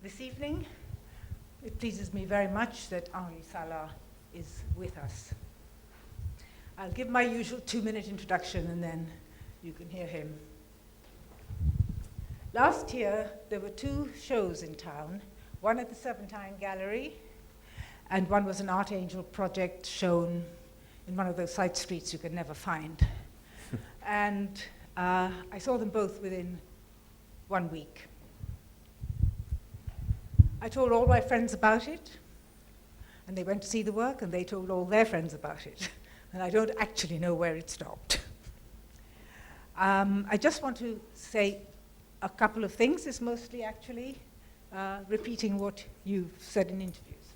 This evening, it pleases me very much that Anri Sala is with us. I'll give my usual 2-minute introduction and then you can hear him. Last year, there were 2 shows in town, one at the Serpentine Gallery, and one was an Art Angel project shown in one of those side streets you can never find. And I saw them both within 1 week. I told all my friends about it, and they went to see the work, and they told all their friends about it. And I don't actually know where it stopped. I just want to say a couple of things. It's mostly actually repeating what you've said in interviews,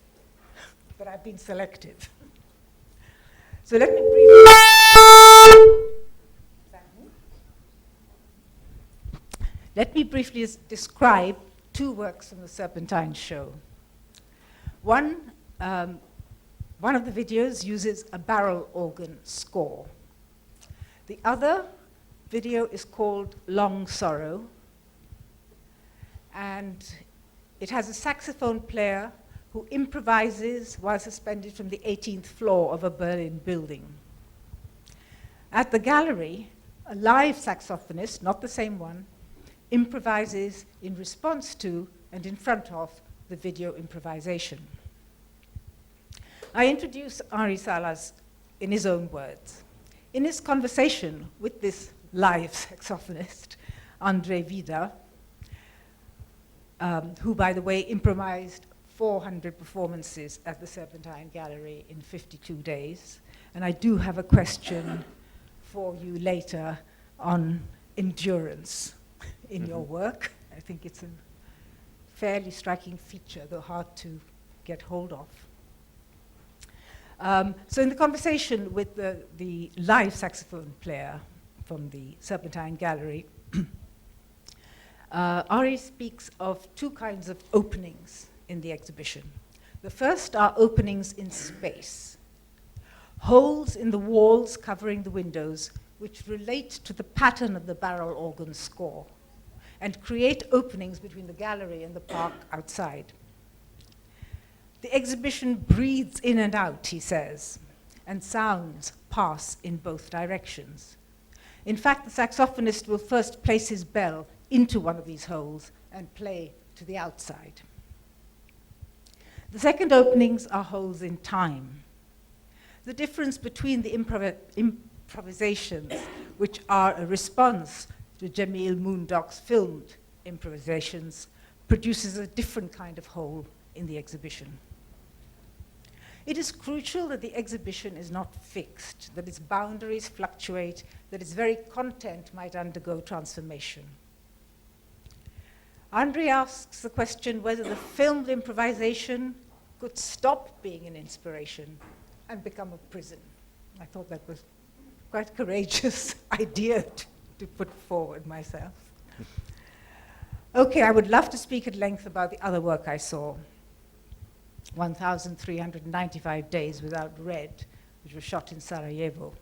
but I've been selective. So let me briefly describe 2 works from the Serpentine show. One of the videos uses a barrel organ score. The other video is called Long Sorrow, and it has a saxophone player who improvises while suspended from the 18th floor of a Berlin building. At the gallery, a live saxophonist, not the same one, improvises in response to and in front of the video improvisation. I introduce Anri Sala in his own words. In his conversation with this live saxophonist, Andre Vida, who, by the way, improvised 400 performances at the Serpentine Gallery in 52 days. And I do have a question for you later on endurance in your work. I think it's a fairly striking feature, though hard to get hold of. So in the conversation with the live saxophone player from the Serpentine Gallery, Ari speaks of 2 kinds of openings in the exhibition. The first are openings in space, holes in the walls covering the windows which relate to the pattern of the barrel organ score and create openings between the gallery and the park outside. The exhibition breathes in and out, he says, and sounds pass in both directions. In fact, the saxophonist will first place his bell into one of these holes and play to the outside. The second openings are holes in time. The difference between the improvisations, which are a response to Jamil Moondog's filmed improvisations, produces a different kind of hole in the exhibition. It is crucial that the exhibition is not fixed, that its boundaries fluctuate, that its very content might undergo transformation. Andre asks the question whether the filmed improvisation could stop being an inspiration and become a prison. I thought that was quite a courageous idea to put forward myself. Okay, I would love to speak at length about the other work I saw, 1,395 Days Without Red, which was shot in Sarajevo.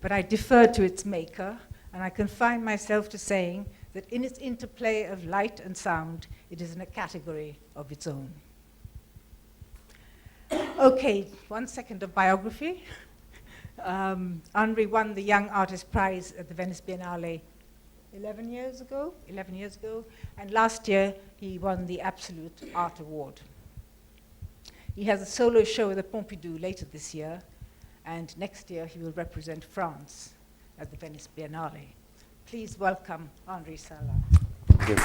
But I deferred to its maker, and I confine myself to saying that in its interplay of light and sound, it is in a category of its own. Okay, 1 second of biography. Anri won the Young Artist Prize at the Venice Biennale 11 years ago, and last year he won the Absolute Art Award. He has a solo show at the Pompidou later this year, and next year he will represent France at the Venice Biennale. Please welcome Anri Sala. Thank you.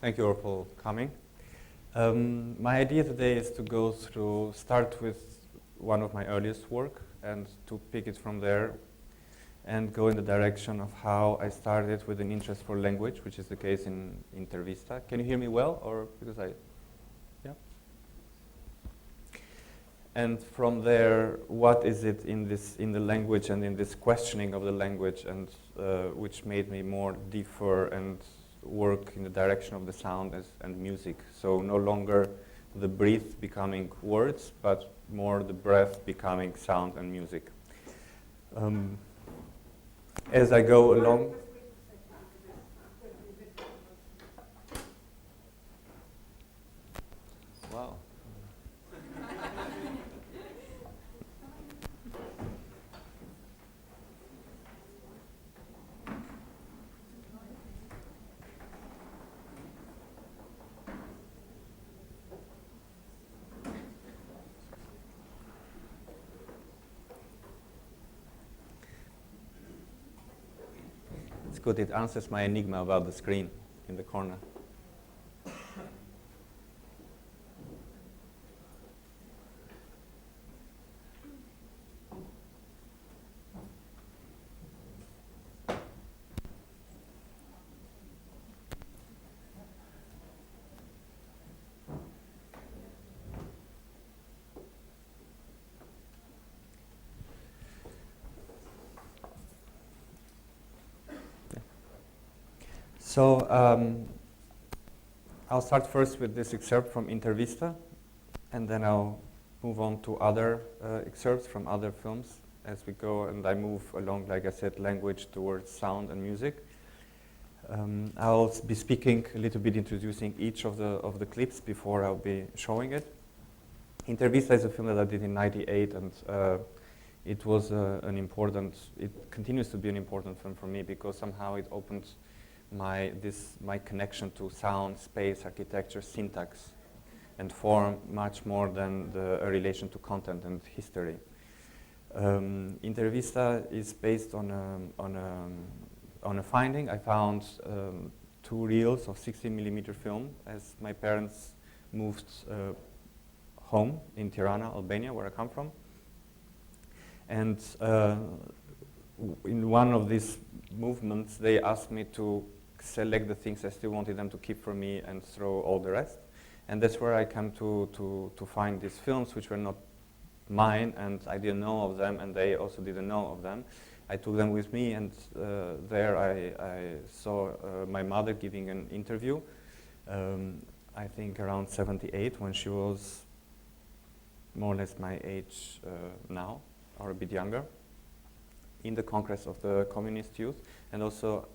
Thank you all for coming. My idea today is to start with one of my earliest work and to pick it from there and go in the direction of how I started with an interest for language, which is the case in Intervista. Can you hear me well, or because yeah? And from there, what is it in the language and in this questioning of the language, and which made me more defer and work in the direction of the sound and music. So no longer the breath becoming words, but more the breath becoming sound and music. as I go along. Wow. It's good, it answers my enigma about the screen in the corner. So I'll start first with this excerpt from Intervista, and then I'll move on to other excerpts from other films as we go, and I move along, like I said, language towards sound and music. I'll be speaking a little bit, introducing each of the clips before I'll be showing it. Intervista is a film that I did in '98, and it was it continues to be an important film for me because somehow it opened my connection to sound, space, architecture, syntax, and form much more than a relation to content and history. Intervista is based on a finding. I found 2 reels of 16mm film as my parents moved home in Tirana, Albania, where I come from. And in one of these movements, they asked me to select the things I still wanted them to keep for me and throw all the rest. And that's where I came to find these films, which were not mine, and I didn't know of them, and they also didn't know of them. I took them with me, and there I saw my mother giving an interview, I think around 78, when she was more or less my age now, or a bit younger, in the Congress of the Communist Youth, and also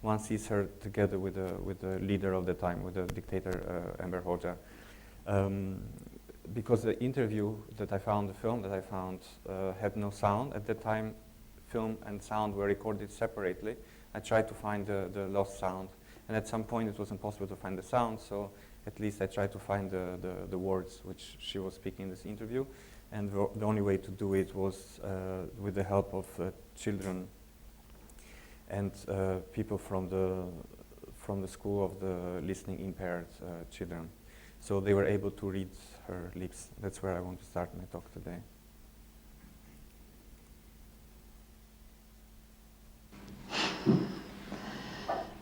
one sees her together with the leader of the time, with the dictator Enver Hoxha. Because the interview that I found, the film that I found, had no sound. At that time, film and sound were recorded separately. I tried to find the lost sound, and at some point it was impossible to find the sound, so at least I tried to find the words which she was speaking in this interview, and the only way to do it was with the help of children and people from the school of the listening impaired children. So they were able to read her lips. That's where I want to start my talk today.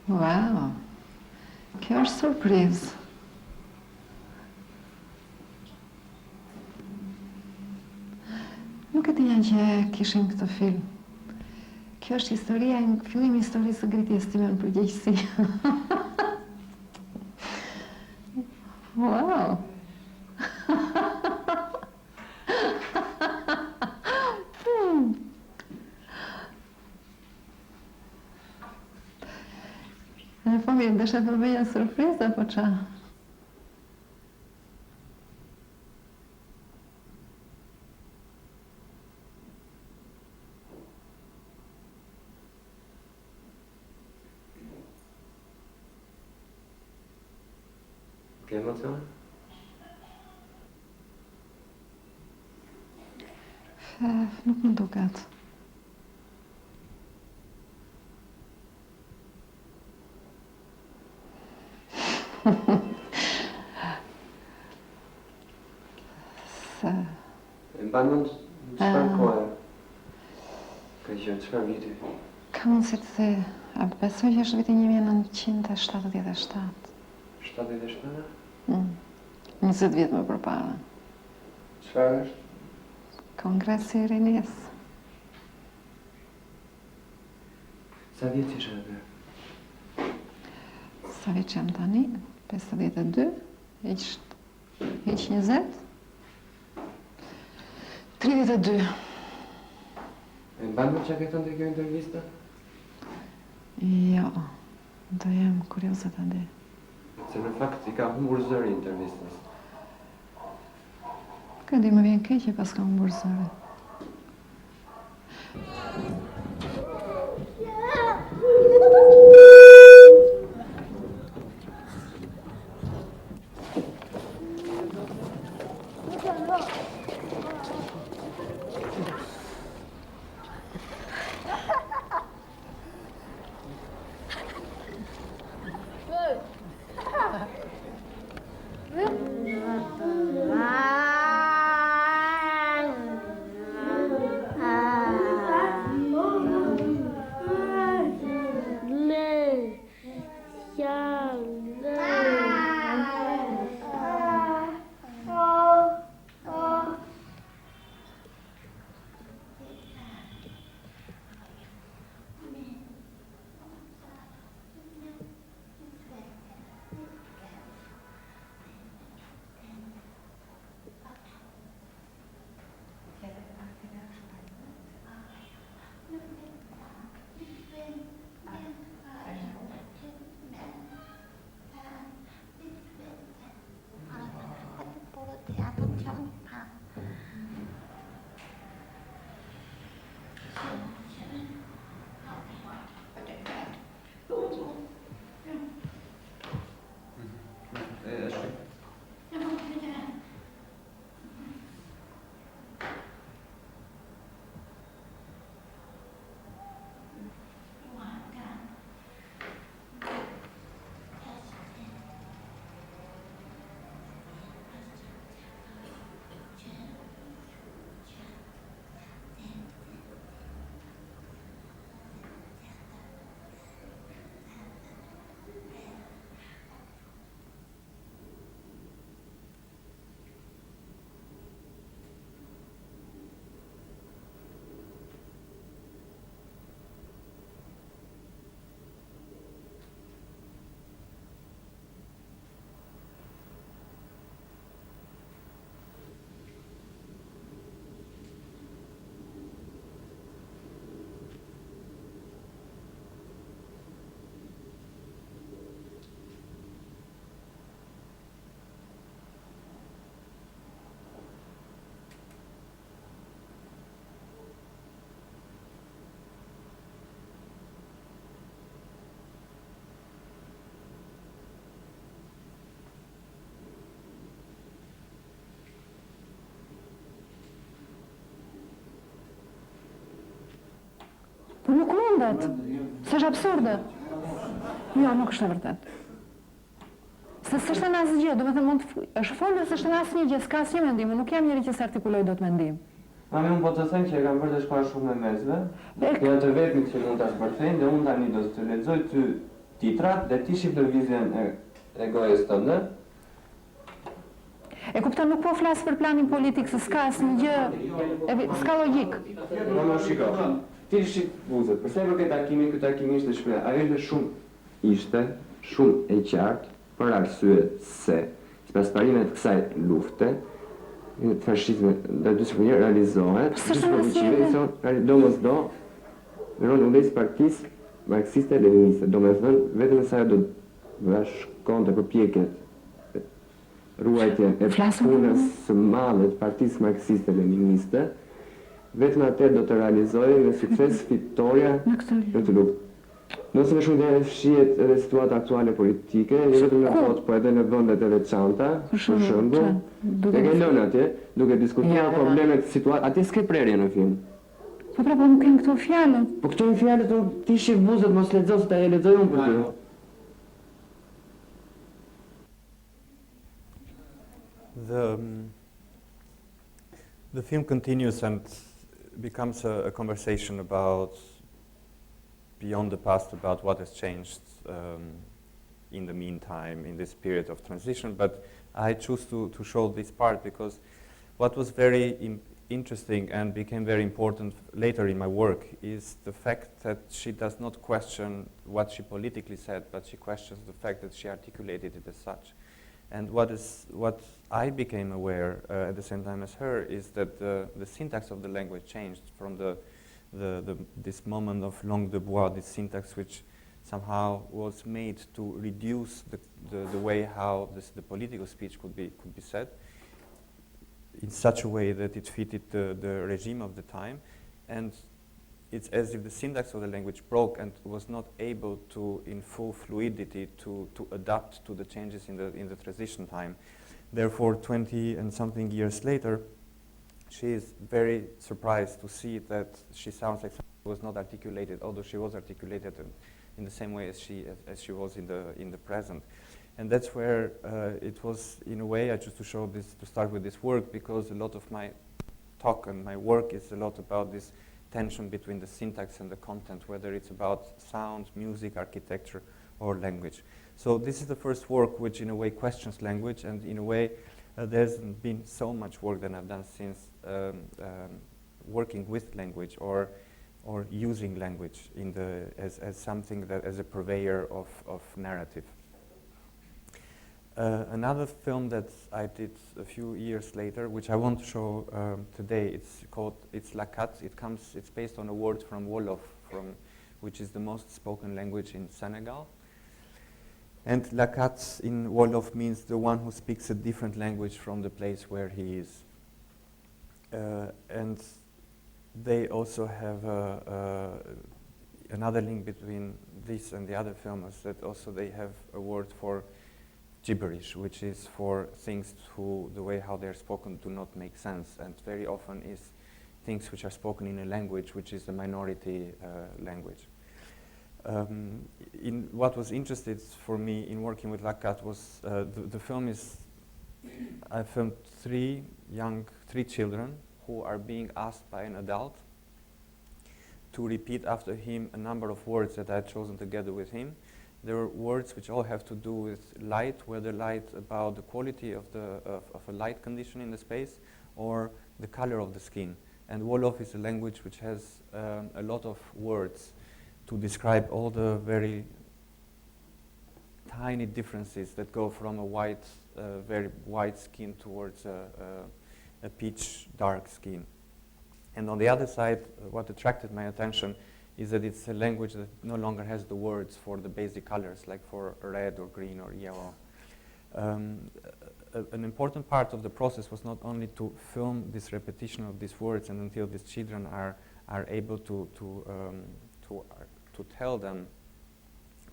Wow, que surpresa! Nunca tinha gjë kishin këtë film. Kjo është historia, fillimi i historisë së ngritjes time në përgjegjësi. Wow! Në po mirë, desha të bëja surprizë apo qa? Che emozione? Nuk më duket. Mbanon çfarë kohe? Ka qenë çfarë viti? Ka mundësi të the, a besoj që është viti 1977. 77? 20 vjet më përpara. Çfarë është? Kongresi i Rinis. Sa vjeç ishe atë? Sa vjeç jam tani? 52, hiq 20, 32. E mban më çka ke thënë te kjo intervista? Jo, do jem kurioze ta di. Se në fakt I ka humbur zëri intervistës. Ka di më vjen keq që pas ka humbur zërin. Po nuk mundet, se është absurde. Jo, nuk është e vërtet. Se s'është në asgjë, do me thënë mund të është folë, s'është në asnjë gjë, s'ka asnjë mendim, nuk jam njëri që s'artikuloj dot mendim. Mami, unë po të them që e kam bërë të shkruar shumë me mesve, janë të vetmit që mund ta shpërthejnë dhe unë tani do të lexoj ty titrat dhe ti shif lëvizjen e gojës tënde. E kupton, nuk po flas për planin politik, se s'ka asnjë gjë, s'ka logjik. Mama, shiko. Ti shik buzët, përsa i përket takimit, ky takim ishte shpreh. Ajo ishte shumë e qartë për arsye se sipas parimeve të kësaj lufte, fascizmi dhe dyshmëria realizohet, domosdo rolli I partisë marksiste leniniste, domethënë vetëm sa do të bashkonte përpjekjet ruajtjen e punës së madhe të partisë marksiste leniniste, vetëm atë do të realizojë me sukses fitoria në këtë luftë. Nëse më shumë dhe fshihet edhe situata aktuale politike, jo vetëm në botë, po edhe në vendet e veçanta, për shembull, e ke lënë atje, duke diskutuar problemet e situatës, atje s'ke prerje në film. Po pra, po nuk kem këto fjalët. Po këto janë fjalët, ti shih buzët, mos lexo se ta e lexoj unë për ty. The film continues and becomes a conversation about beyond the past, about what has changed in the meantime, in this period of transition. But I choose to show this part because what was very interesting and became very important later in my work is the fact that she does not question what she politically said, but she questions the fact that she articulated it as such. And what I became aware at the same time as her is that the syntax of the language changed from this moment of langue de bois, this syntax which somehow was made to reduce the way how the political speech could be said in such a way that it fitted the regime of the time. And it's as if the syntax of the language broke and was not able to, in full fluidity, to adapt to the changes in the transition time. Therefore, 20 and something years later, she is very surprised to see that she sounds like someone who was not articulated, although she was articulated in the same way as she was in the present. And that's where it was, in a way, I chose to show this, to start with this work, because a lot of my talk and my work is a lot about this tension between the syntax and the content, whether it's about sound, music, architecture, or language. So this is the first work which, in a way, questions language, and in a way, there's been so much work that I've done since working with language or using language as something that, as a purveyor of narrative. Another film that I did a few years later, which I want to show today, it's Lakat. It's based on a word from Wolof, which is the most spoken language in Senegal. And Lakat in Wolof means the one who speaks a different language from the place where he is. And they also have another link between this and the other film is that also they have a word for gibberish, which is for things the way how they're spoken do not make sense, and very often is things which are spoken in a language which is a minority language. In what was interesting for me in working with Lakat was the film is, I filmed three children who are being asked by an adult to repeat after him a number of words that I had chosen together with him. There are words which all have to do with light, whether light about the quality of a light condition in the space or the color of the skin. And Wolof is a language which has a lot of words to describe all the very tiny differences that go from a very white skin towards a peach dark skin. And on the other side, what attracted my attention is that it's a language that no longer has the words for the basic colors, like for red or green or yellow. An important part of the process was not only to film this repetition of these words and until these children are able to tell them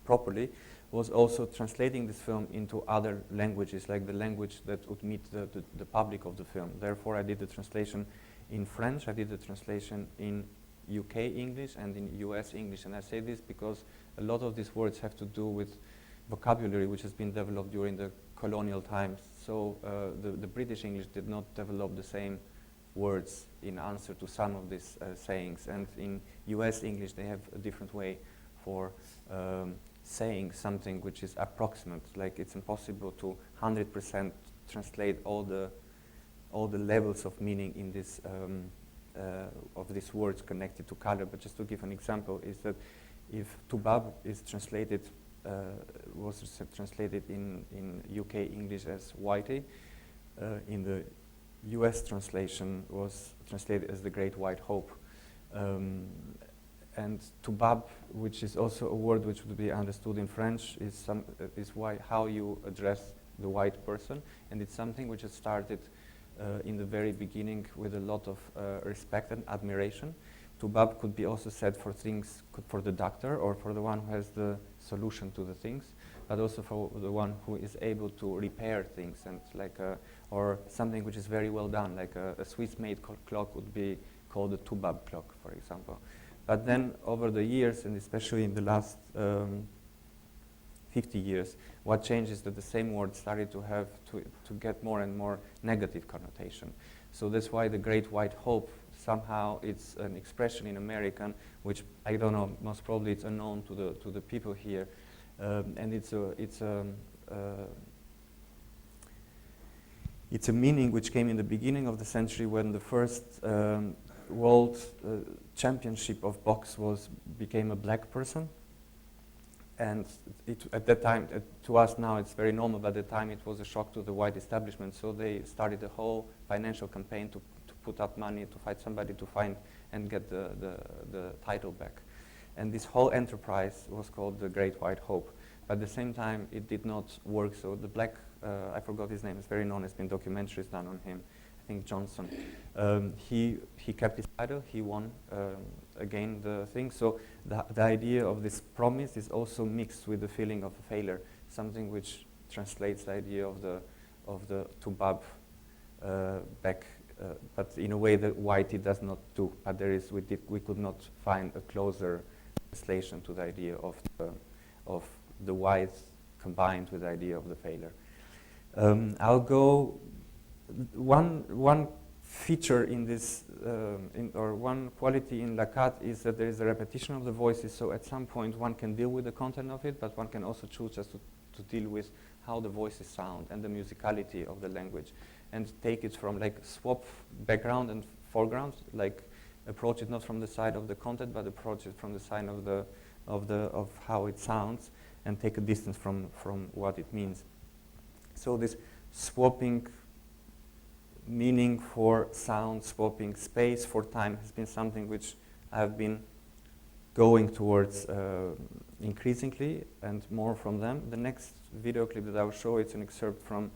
properly, was also translating this film into other languages, like the language that would meet the public of the film. Therefore, I did the translation in French, I did the translation in UK English and in US English. And I say this because a lot of these words have to do with vocabulary which has been developed during the colonial times. So the British English did not develop the same words in answer to some of these sayings. And in US English they have a different way for saying something which is approximate. Like it's impossible to 100% translate all the levels of meaning in this of these words connected to color. But just to give an example, is that if tubab is translated, was translated in UK English as whitey, in the US translation was translated as the Great White Hope. And tubab, which is also a word which would be understood in French, is how you address the white person, and it's something which has started in the very beginning with a lot of respect and admiration. Tubab could be also said for things, for the doctor or for the one who has the solution to the things, but also for the one who is able to repair things, and or something which is very well done, like a Swiss-made clock would be called a tubab clock, for example. But then over the years, and especially in the last 50 years, what changed is that the same word started to have to get more and more negative connotation. So that's why the Great White Hope, somehow it's an expression in American, which I don't know, most probably it's unknown to the people here, and it's a meaning which came in the beginning of the century when the first world championship of box became a black person. And at that time, to us now it's very normal, but at the time it was a shock to the white establishment. So they started a whole financial campaign to put up money to fight somebody to find and get the title back. And this whole enterprise was called the Great White Hope. But at the same time, it did not work. So the black, I forgot his name, it's very known, there's been documentaries done on him. I think Johnson. He kept his title, he won again the thing. So the idea of this promise is also mixed with the feeling of a failure, something which translates the idea of the tubab back, but in a way that Whitey does not do. But there is, we could not find a closer translation to the idea of the white combined with the idea of the failure. I'll go. One feature in this, or one quality in Lacat is that there is a repetition of the voices. So at some point one can deal with the content of it, but one can also choose just to deal with how the voices sound and the musicality of the language, and take it from like swap background and foreground, like approach it not from the side of the content, but approach it from the side of how it sounds, and take a distance from what it means. So this swapping meaning for sound, swapping space for time has been something which I've been going towards increasingly and more from them. The next video clip that I will show, it's an excerpt from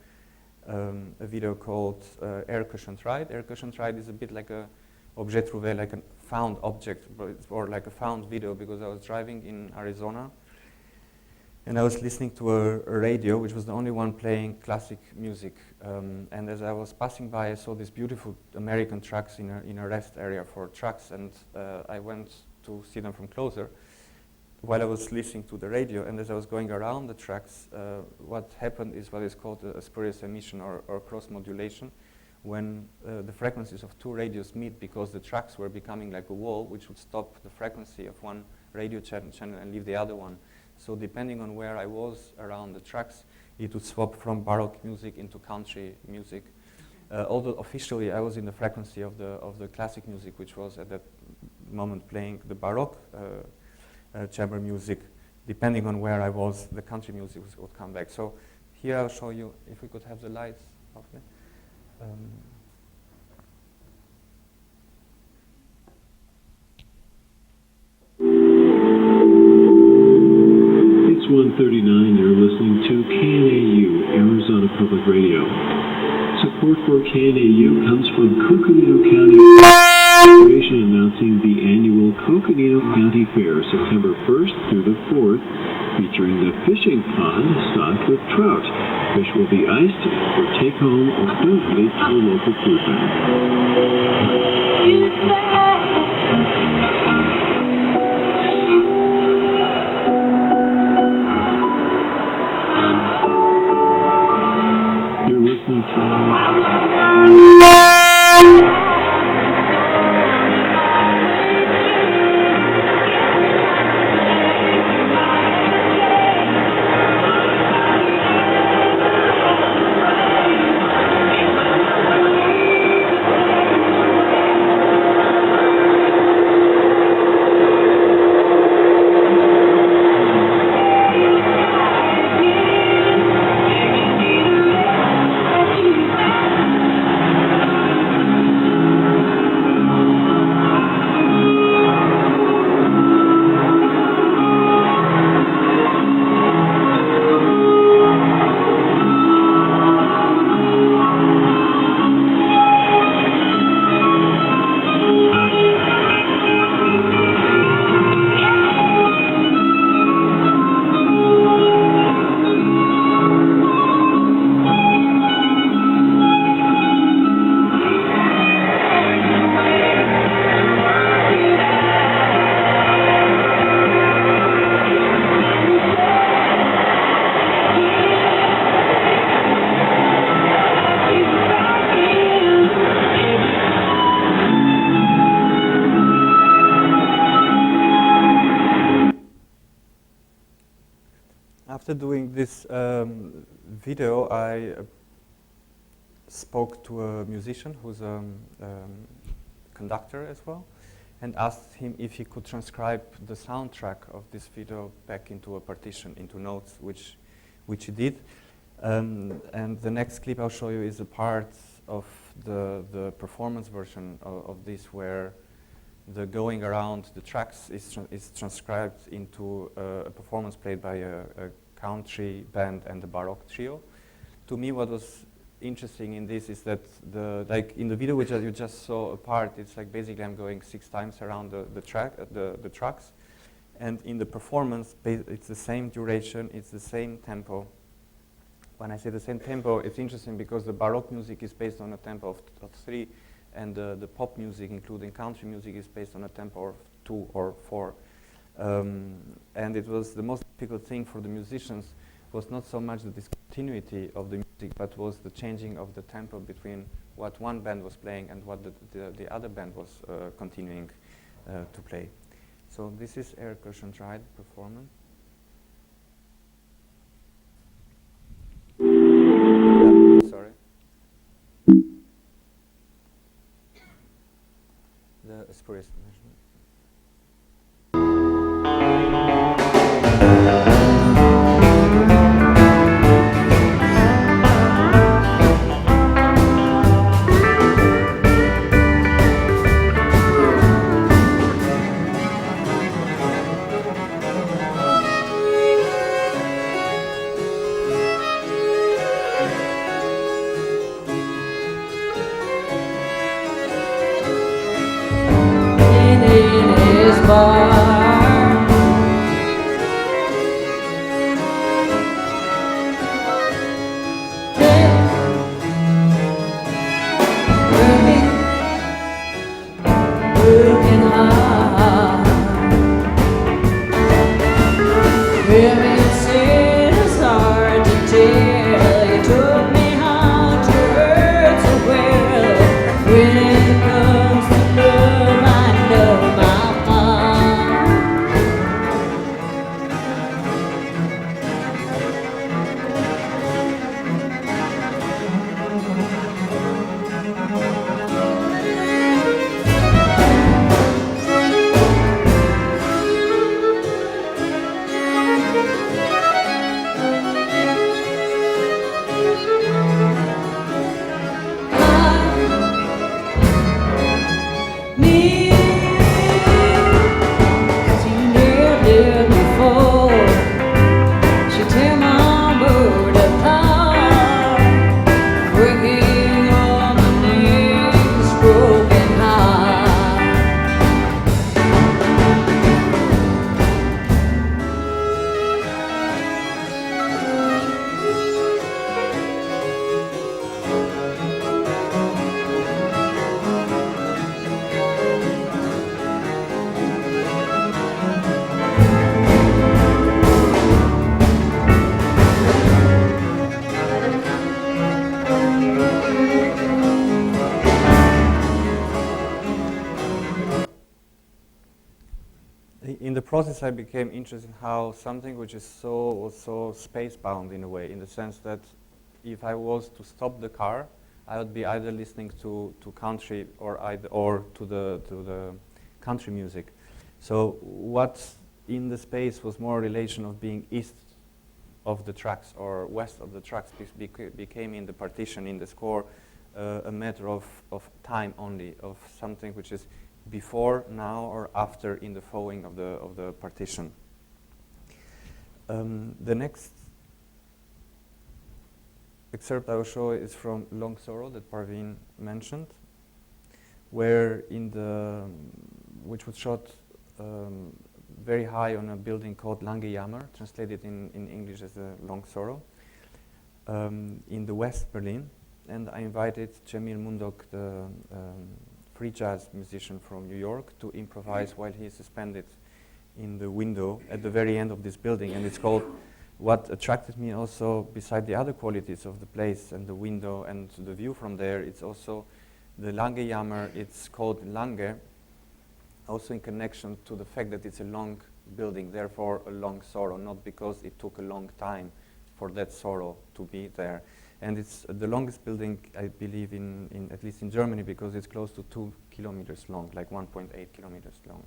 a video called Air Cushion Ride. Air Cushion Ride is a bit like a objet trouvé, like a found object, or like a found video, because I was driving in Arizona and I was listening to a radio, which was the only one playing classic music. And as I was passing by, I saw these beautiful American trucks in a rest area for trucks, and I went to see them from closer while I was listening to the radio. And as I was going around the tracks, what happened is what is called a spurious emission or cross-modulation, when the frequencies of two radios meet, because the tracks were becoming like a wall which would stop the frequency of one radio channel and leave the other one. So depending on where I was around the tracks, it would swap from Baroque music into country music. Although officially I was in the frequency of the classic music, which was at that moment playing the Baroque chamber music. Depending on where I was, the country music would come back. So here I'll show you, if we could have the lights off there. It's 1:39. You're listening to KNAU, Arizona Public Radio. Support for KNAU comes from Coconino County Corporation, announcing the annual Coconino County Fair, September 1st through the 4th, featuring the fishing pond stocked with trout. Fish will be iced for take home or donate to a local food bank. You're listening to After doing this video, I spoke to a musician who's a conductor as well, and asked him if he could transcribe the soundtrack of this video back into a partition, into notes, which he did. And the next clip I'll show you is a part of the performance version of this, where the going around the tracks is transcribed into a performance played by a country band and a Baroque trio. To me, what was interesting in this is that like in the video which you just saw apart, it's like basically I'm going 6 times around the tracks, and in the performance it's the same duration, it's the same tempo. When I say the same tempo, it's interesting because the Baroque music is based on a tempo of 3, and the pop music, including country music, is based on a tempo of 2 or 4. And it was the most difficult thing for the musicians was not so much the discontinuity of the music, but was the changing of the tempo between what one band was playing and what the other band was continuing to play. So this is air concentrated performance. Yeah, sorry. The spurious measurement. In the process, I became interested in how something which is so space-bound in a way, in the sense that if I was to stop the car, I would be either listening to country or to the country music. So what in the space was more a relation of being east of the tracks or west of the tracks became in the partition, in the score, a matter of time only, of something which is before, now, or after in the following of the partition. The next excerpt I will show is from Long Sorrow that Parveen mentioned, where which was shot very high on a building called Lange Jammer, translated in English as a Long Sorrow, in the West Berlin. And I invited Cemil Mundok, the free jazz musician from New York, to improvise while he is suspended in the window at the very end of this building. And it's called, what attracted me also, beside the other qualities of the place and the window and the view from there, it's also the Lange Jammer. It's called Lange, also in connection to the fact that it's a long building, therefore a long sorrow, not because it took a long time for that sorrow to be there. And it's the longest building, I believe, in at least in Germany, because it's close to 2 kilometers long, like 1.8 kilometers long.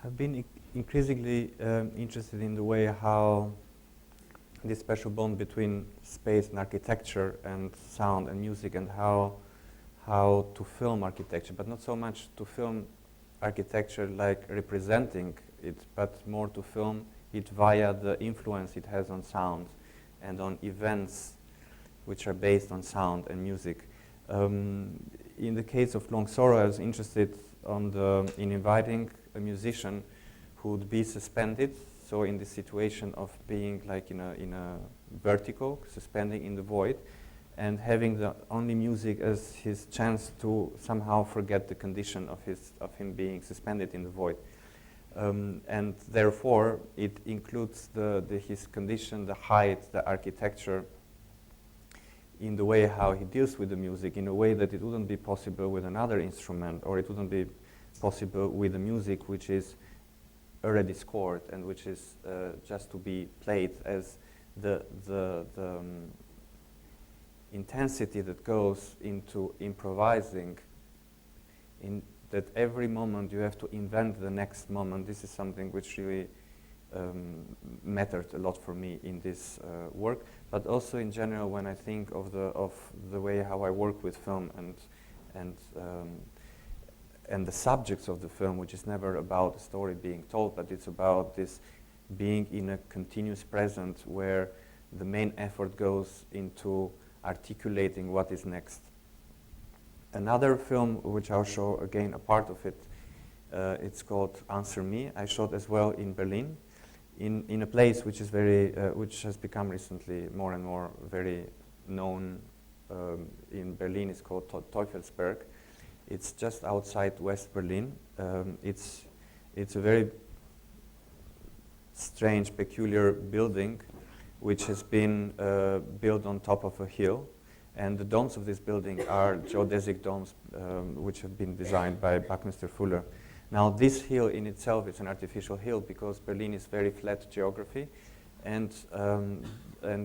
I've been increasingly interested in the way how this special bond between space and architecture and sound and music, and how to film architecture, but not so much to film architecture like representing it, but more to film it via the influence it has on sound and on events which are based on sound and music. In the case of Long Sorrow, I was interested in inviting a musician who would be suspended, so in the situation of being like in a vertical, suspending in the void, and having the only music as his chance to somehow forget the condition of him being suspended in the void. And therefore, it includes his condition, the height, the architecture, in the way how he deals with the music, in a way that it wouldn't be possible with another instrument, or it wouldn't be possible with the music which is already scored and which is just to be played, as the intensity that goes into improvising, in that every moment you have to invent the next moment. This is something which really mattered a lot for me in this work, but also in general when I think of the way how I work with film and the subjects of the film, which is never about the story being told, but it's about this being in a continuous present where the main effort goes into articulating what is next. Another film which I'll show again a part of it, it's called Answer Me. I shot as well in Berlin, in a place which is which has become recently more and more very known in Berlin. It's called Teufelsberg. It's just outside West Berlin. It's a very strange, peculiar building which has been built on top of a hill. And the domes of this building are geodesic domes which have been designed by Buckminster Fuller. Now this hill in itself is an artificial hill because Berlin is very flat geography. And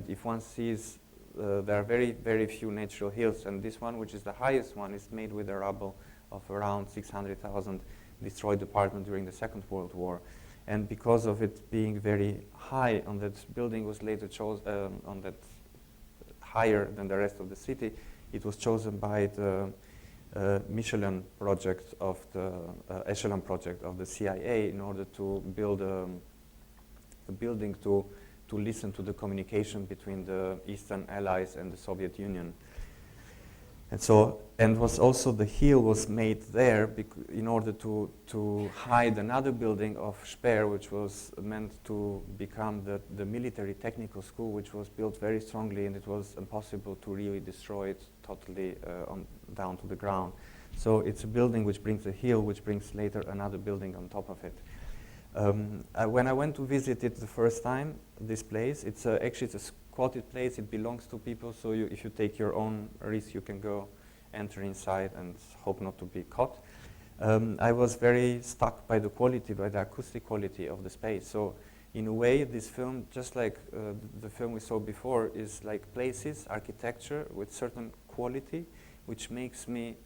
if one sees, there are very, very few natural hills. And this one, which is the highest one, is made with a rubble of around 600,000 destroyed department during the Second World War. And because of it being very high on that building was later chosen, on that higher than the rest of the city, it was chosen by the Michelin project of the Echelon project of the CIA in order to build a building to listen to the communication between the Eastern Allies and the Soviet Union. And so, and was also the hill was made there in order to hide another building of Speer, which was meant to become the military technical school, which was built very strongly, and it was impossible to really destroy it totally down to the ground. So it's a building which brings a hill, which brings later another building on top of it. When I went to visit it the first time, this place, it's actually it's a squatted place. It belongs to people, so if you take your own risk, you can go enter inside and hope not to be caught. I was very struck by the quality, by the acoustic quality of the space. So in a way, this film, just like the film we saw before, is like places, architecture with certain quality, which makes me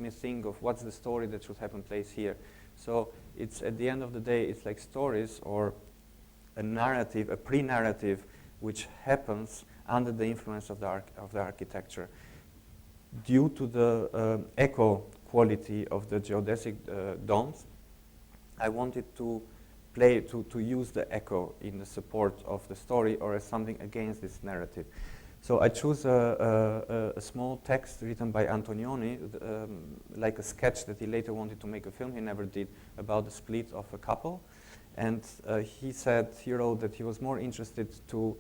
think of what's the story that should happen place here. So it's at the end of the day, it's like stories or a narrative, a pre-narrative, which happens under the influence of the architecture. Due to the echo quality of the geodesic domes, I wanted to use the echo in the support of the story or as something against this narrative. So I chose a small text written by Antonioni, like a sketch that he later wanted to make a film, he never did, about the split of a couple. And he wrote that he was more interested to,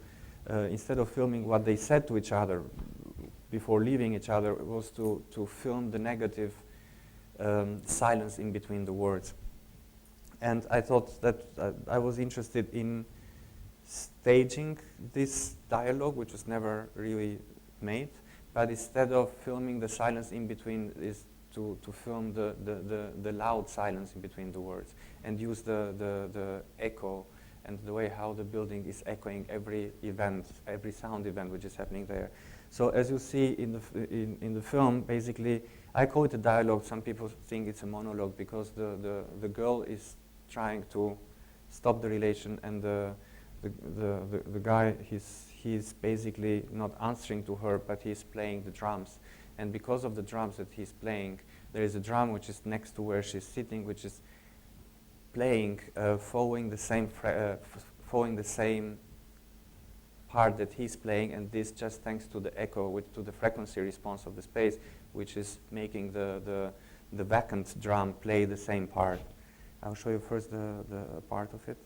instead of filming what they said to each other before leaving each other, was to film the negative silence in between the words. And I thought that I was interested in staging this dialogue, which was never really made, but instead of filming the silence in between, is to film the loud silence in between the words and use the echo and the way how the building is echoing every event, every sound event which is happening there. So as you see in the film, basically, I call it a dialogue. Some people think it's a monologue because the girl is trying to stop the relation, and the guy, he's basically not answering to her, but he's playing the drums. And because of the drums that he's playing, there is a drum which is next to where she's sitting, which is playing, following the same part that he's playing, and this just thanks to the echo, to the frequency response of the space, which is making the vacant drum play the same part. I'll show you first the part of it.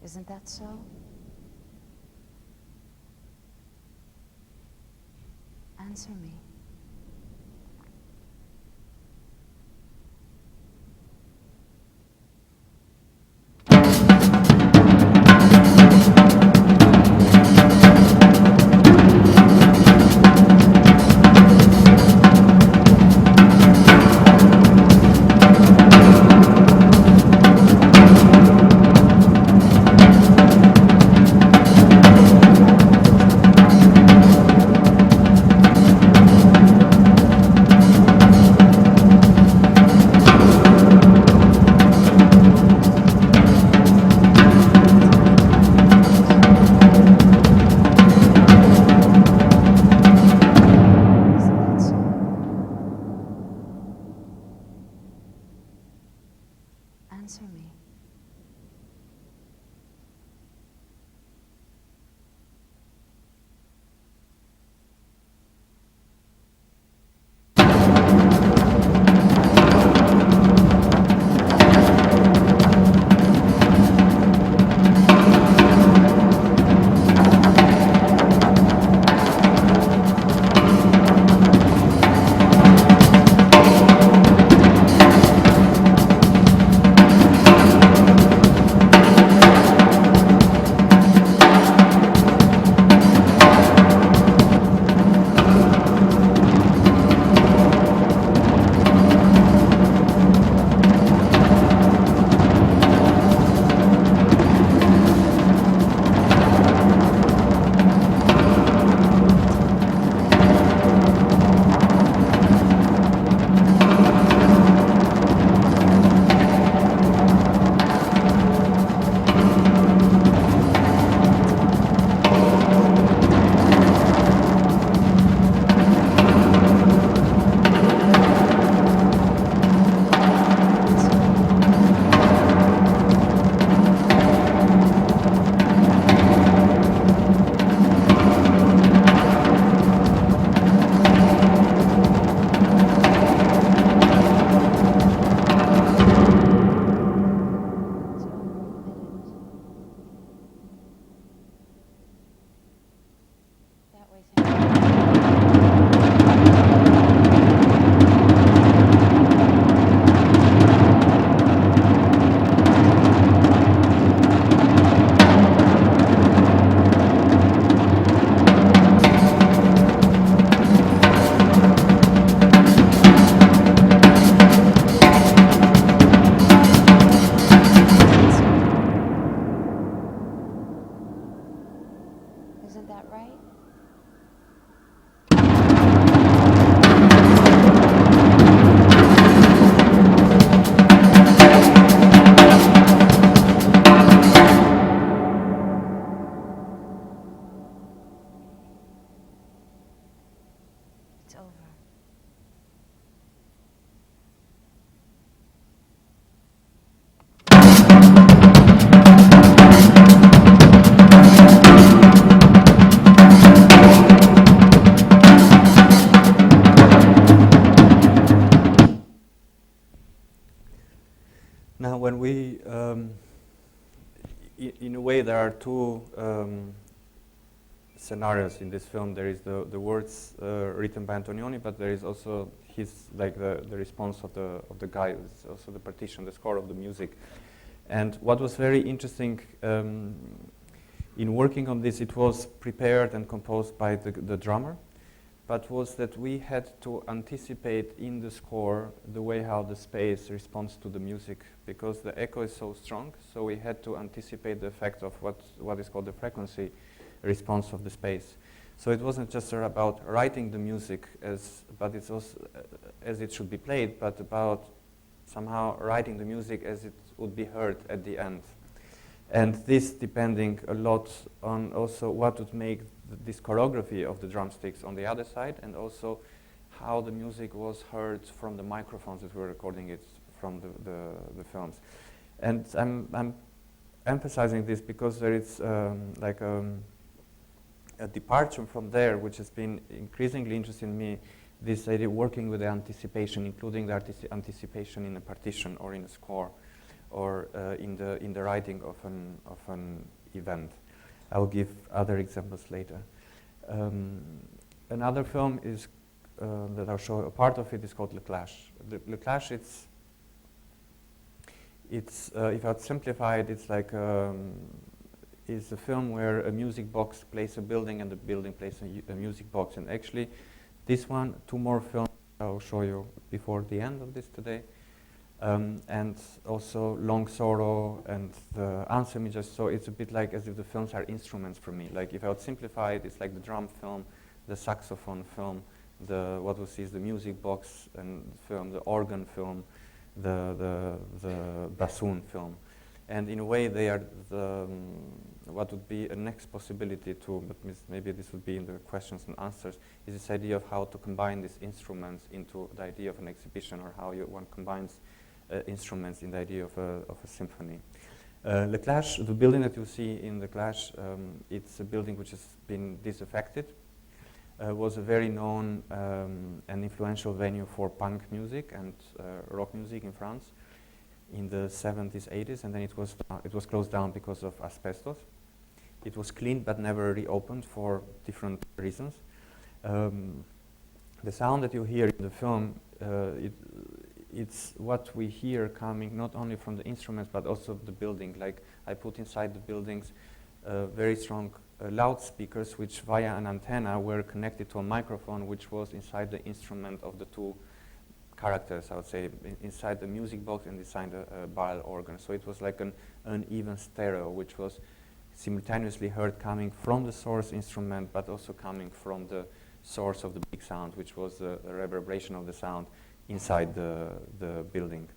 Isn't that so? Answer me. Answer me. Now, when we, in a way, there are two scenarios in this film. There is the words written by Antonioni, but there is also his, like the response of the guy. It's also the partition, the score of the music. And what was very interesting in working on this, it was prepared and composed by the drummer, but was that we had to anticipate in the score the way how the space responds to the music, because the echo is so strong, so we had to anticipate the effect of what is called the frequency response of the space. So it wasn't just about writing the music but it's also as it should be played, but about somehow writing the music as it would be heard at the end. And this depending a lot on also what would make this choreography of the drumsticks on the other side, and also how the music was heard from the microphones that were recording it from the films. And I'm emphasizing this because there is a departure from there, which has been increasingly interesting in me, this idea working with the anticipation, including the anticipation in a partition or in a score, or in the writing of an event. I'll give other examples later. Another film is that I'll show a part of it is called Le Clash. Le Clash, it's if I'd simplify it, it's like is a film where a music box plays a building and the building plays a music box. And actually, this one, two more films I'll show you before the end of this today. And also Long Sorrow and the Answer Me Just So. It's a bit like as if the films are instruments for me. Like if I would simplify it, it's like the drum film, the saxophone film, what we see is the music box and film, the organ film, the bassoon film. And in a way they are what would be a next possibility to, but maybe this would be in the questions and answers, is this idea of how to combine these instruments into the idea of an exhibition, or how one combines instruments in the idea of a symphony. Le Clash, the building that you see in The Clash, it's a building which has been disaffected. Was a very known and influential venue for punk music and rock music in France in the 70s, 80s, and then it was closed down because of asbestos. It was cleaned but never reopened for different reasons. The sound that you hear in the film, it's what we hear coming not only from the instruments but also the building. Like I put inside the buildings very strong loudspeakers which via an antenna were connected to a microphone which was inside the instrument of the two characters, I would say, inside the music box and inside the barrel organ. So it was like an uneven stereo which was simultaneously heard coming from the source instrument but also coming from the source of the big sound, which was the reverberation of the sound inside the building.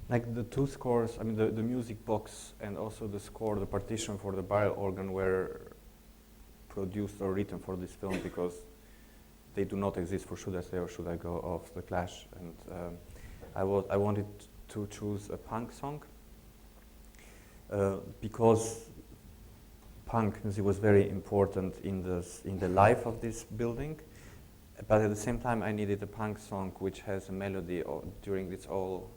like the two scores, I mean the music box and also the score, the partition for the barrel organ were produced or written for this film because they do not exist for Should I Stay or Should I Go of The Clash. And I wanted to choose a punk song because punk music was very important in the life of this building. But at the same time, I needed a punk song which has a melody during its whole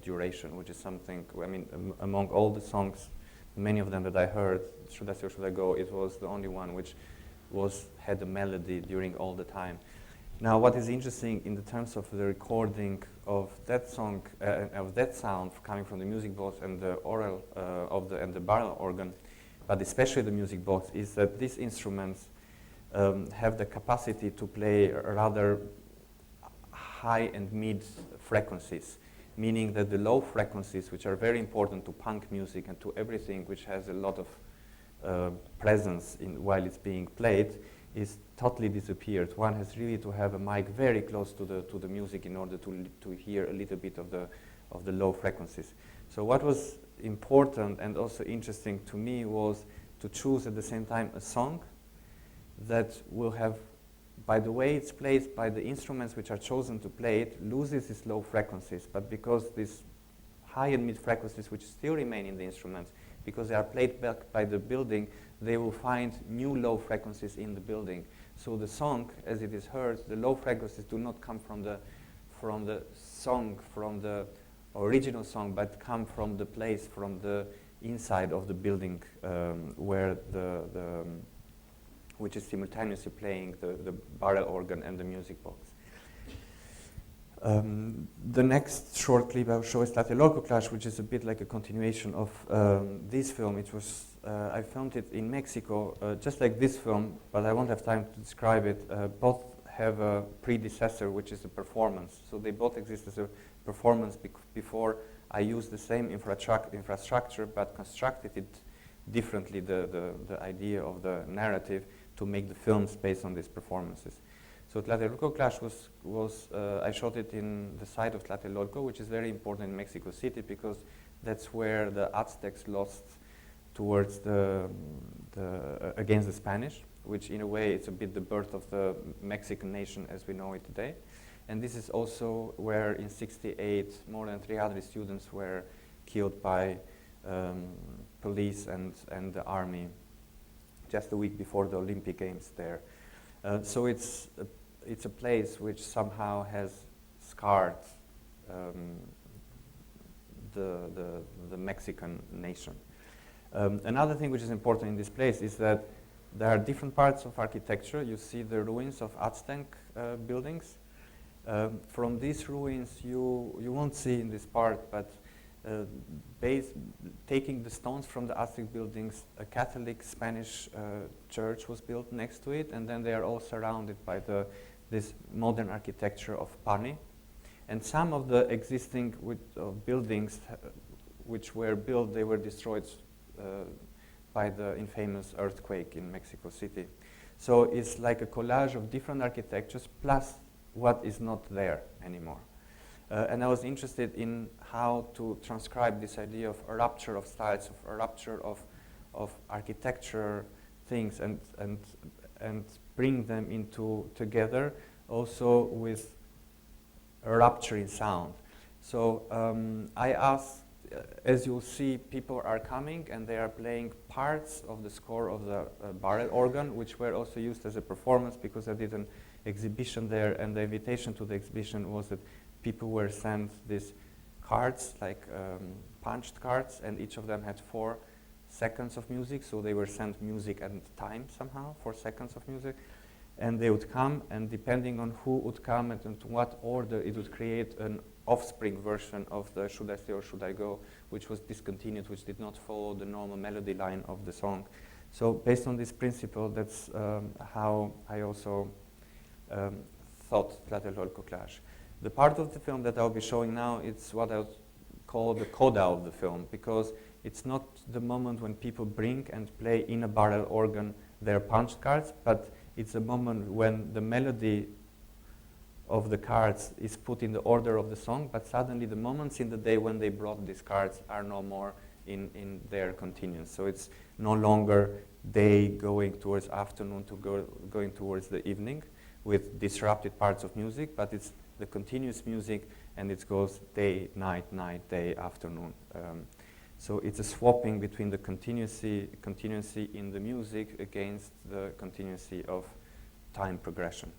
duration, which is something, I mean, among all the songs, many of them that I heard, Should I Stay or Should I Go, it was the only one which had a melody during all the time. Now, what is interesting in the terms of the recording of that song, of that sound coming from the music box and the oral and the barrel organ, but especially the music box, is that these instruments have the capacity to play rather high and mid frequencies, meaning that the low frequencies, which are very important to punk music and to everything which has a lot of presence while it's being played, is totally disappeared. One has really to have a mic very close to the music in order to hear a little bit of the low frequencies. So what was important and also interesting to me was to choose at the same time a song that will have, by the way it's played, by the instruments which are chosen to play it, loses its low frequencies, but because these high and mid frequencies which still remain in the instruments, because they are played back by the building, they will find new low frequencies in the building. So the song, as it is heard, the low frequencies do not come from the song, from the original song, but come from the place, from the inside of the building where which is simultaneously playing the barrel organ and the music box. The next short clip I will show is Tlatelolco Clash, which is a bit like a continuation of this film. It was, I filmed it in Mexico, just like this film, but I won't have time to describe it. Both have a predecessor, which is a performance. So they both exist as a performance before I used the same infrastructure, but constructed it differently, the idea of the narrative, to make the films based on these performances. So Tlatelolco Clash was I shot it in the site of Tlatelolco, which is very important in Mexico City because that's where the Aztecs lost towards against the Spanish, which in a way it's a bit the birth of the Mexican nation as we know it today. And this is also where in '68 more than 300 students were killed by police and the army just a week before the Olympic Games there. So it's a place which somehow has scarred the Mexican nation. Another thing which is important in this place is that there are different parts of architecture. You see the ruins of Aztec buildings. From these ruins, you won't see in this part, but taking the stones from the Aztec buildings, a Catholic Spanish church was built next to it, and then they are all surrounded by this modern architecture of Pani. And some of the existing buildings which were built, they were destroyed by the infamous earthquake in Mexico City. So it's like a collage of different architectures plus what is not there anymore. And I was interested in how to transcribe this idea of a rupture of styles, of a rupture of architecture things, and bring them together also with a rupture in sound. So I asked, as you'll see, people are coming and they are playing parts of the score of the barrel organ, which were also used as a performance because I did an exhibition there, and the invitation to the exhibition was that people were sent these cards, like punched cards, and each of them had 4 seconds of music, so they were sent music and time somehow, 4 seconds of music, and they would come, and depending on who would come and in what order, it would create an offspring version of the Should I Stay or Should I Go, which was discontinued, which did not follow the normal melody line of the song. So based on this principle, that's how I also thought Tlatelolco Clash. The part of the film that I'll be showing now, it's what I would call the coda of the film, because it's not the moment when people bring and play in a barrel organ their punch cards, but it's a moment when the melody of the cards is put in the order of the song, but suddenly the moments in the day when they brought these cards are no more in their continuance. So it's no longer day going towards afternoon to going towards the evening with disrupted parts of music, but it's the continuous music, and it goes day, night, night, day, afternoon. So it's a swapping between the continuity in the music against the continuity of time progression.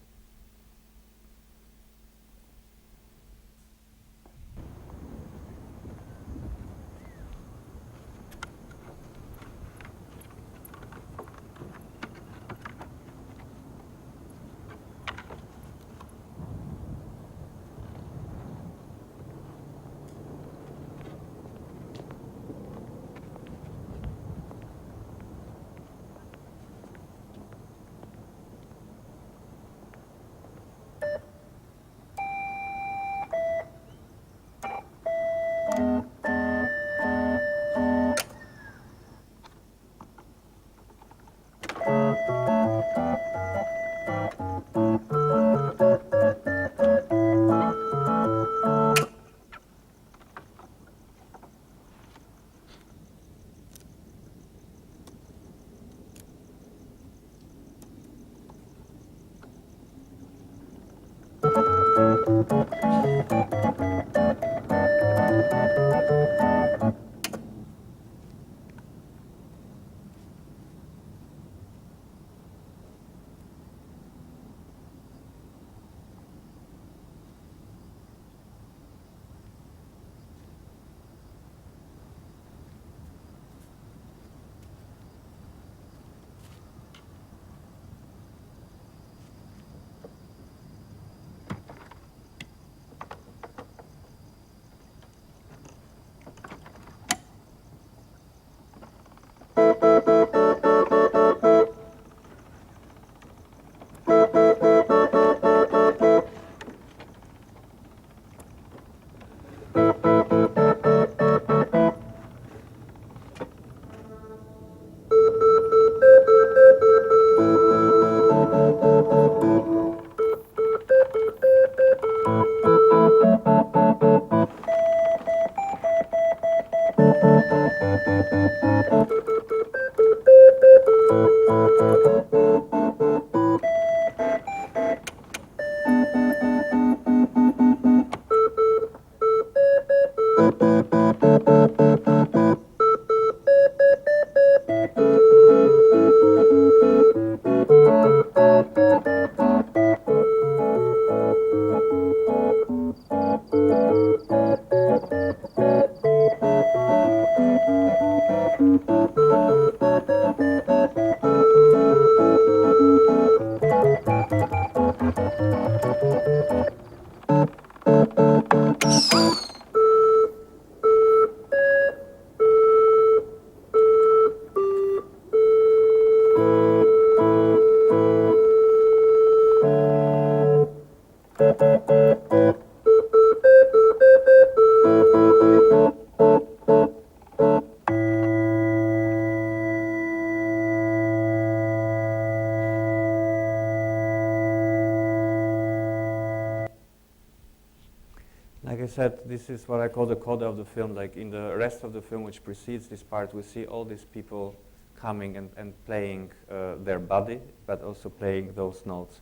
Like I said, this is what I call the coda of the film. Like in the rest of the film, which precedes this part, we see all these people coming and playing their body, but also playing those notes.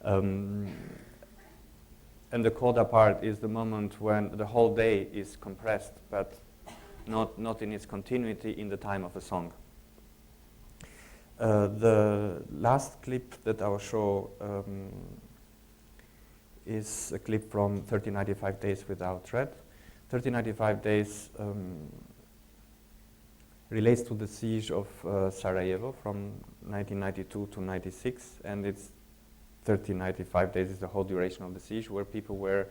And the coda part is the moment when the whole day is compressed, but not in its continuity in the time of the song. The last clip that I will show is a clip from 1395 Days Without Red. 1395 Days relates to the siege of Sarajevo from 1992 to 96, and it's 1395 days is the whole duration of the siege, where people were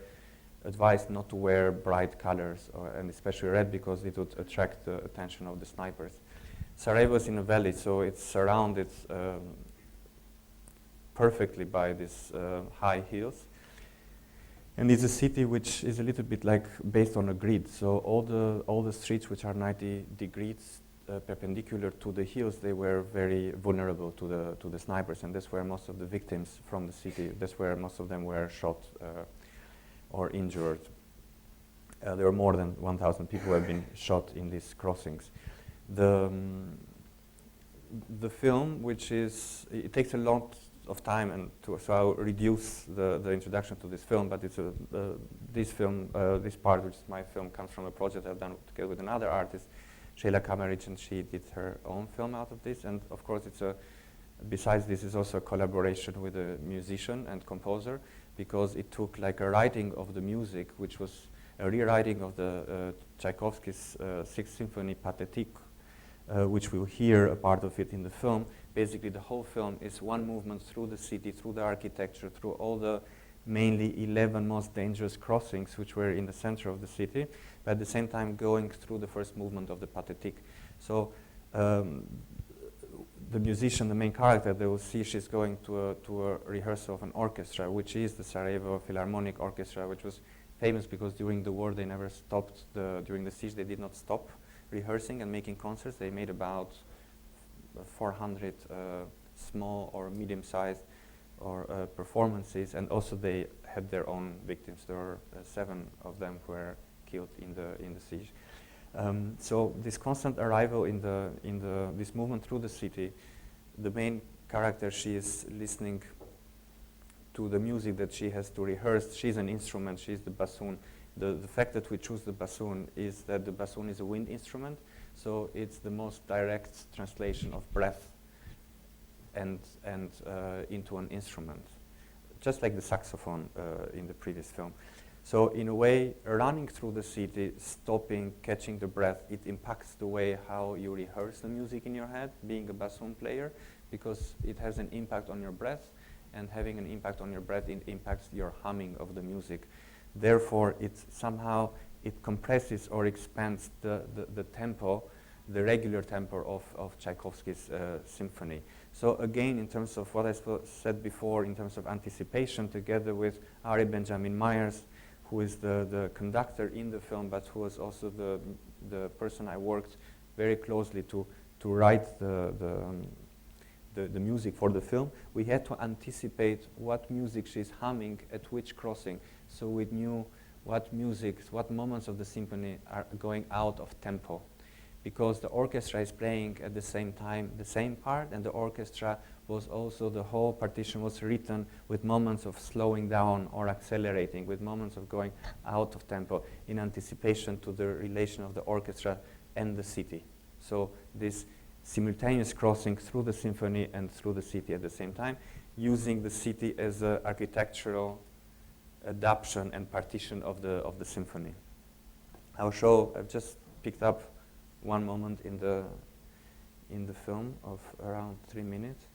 advised not to wear bright colors, and especially red, because it would attract the attention of the snipers. Sarajevo is in a valley, so it's surrounded perfectly by these high hills. And it's a city which is a little bit like based on a grid. So all the streets which are 90 degrees perpendicular to the hills, they were very vulnerable to the snipers, and that's where most of the victims from the city, that's where most of them were shot or injured. There were more than 1,000 people who have been shot in these crossings. The film, which is, it takes a lot of time, and so I'll reduce the introduction to this film, but it's this film, this part, which is my film, comes from a project I've done together with another artist, Šejla Kamerić, and she did her own film out of this. And of course, it's besides this, is also a collaboration with a musician and composer, because it took like a writing of the music, which was a rewriting of the Tchaikovsky's Sixth Symphony Pathétique, which we'll hear a part of it in the film. Basically, the whole film is one movement through the city, through the architecture, through all the mainly 11 most dangerous crossings which were in the center of the city, but at the same time going through the first movement of the Pathétique. So the musician, the main character, they will see she's going to a rehearsal of an orchestra, which is the Sarajevo Philharmonic Orchestra, which was famous because during the war they never stopped, during the siege they did not stop rehearsing and making concerts. They made about 400 small or medium-sized performances, and also they had their own victims. There were 7 of them who were killed in the siege. So this constant arrival in this movement through the city, the main character, she is listening to the music that she has to rehearse. She's an instrument, she's the bassoon. The fact that we choose the bassoon is that the bassoon is a wind instrument, so it's the most direct translation of breath and into an instrument, just like the saxophone in the previous film. So in a way, running through the city, stopping, catching the breath, it impacts the way how you rehearse the music in your head, being a bassoon player, because it has an impact on your breath, and having an impact on your breath, it impacts your humming of the music. Therefore, it compresses or expands the tempo, the regular tempo of Tchaikovsky's symphony. So again, in terms of what I said before, in terms of anticipation, together with Ari Benjamin Myers, who is the conductor in the film, but who was also the person I worked very closely to write the music for the film, we had to anticipate what music she's humming at which crossing, so we knew what music, what moments of the symphony are going out of tempo, because the orchestra is playing at the same time the same part, and the orchestra was also, the whole partition was written with moments of slowing down or accelerating, with moments of going out of tempo in anticipation to the relation of the orchestra and the city. So this simultaneous crossing through the symphony and through the city at the same time, using the city as an architectural adaptation and partition of the symphony. I've just picked up one moment in the film of around 3 minutes.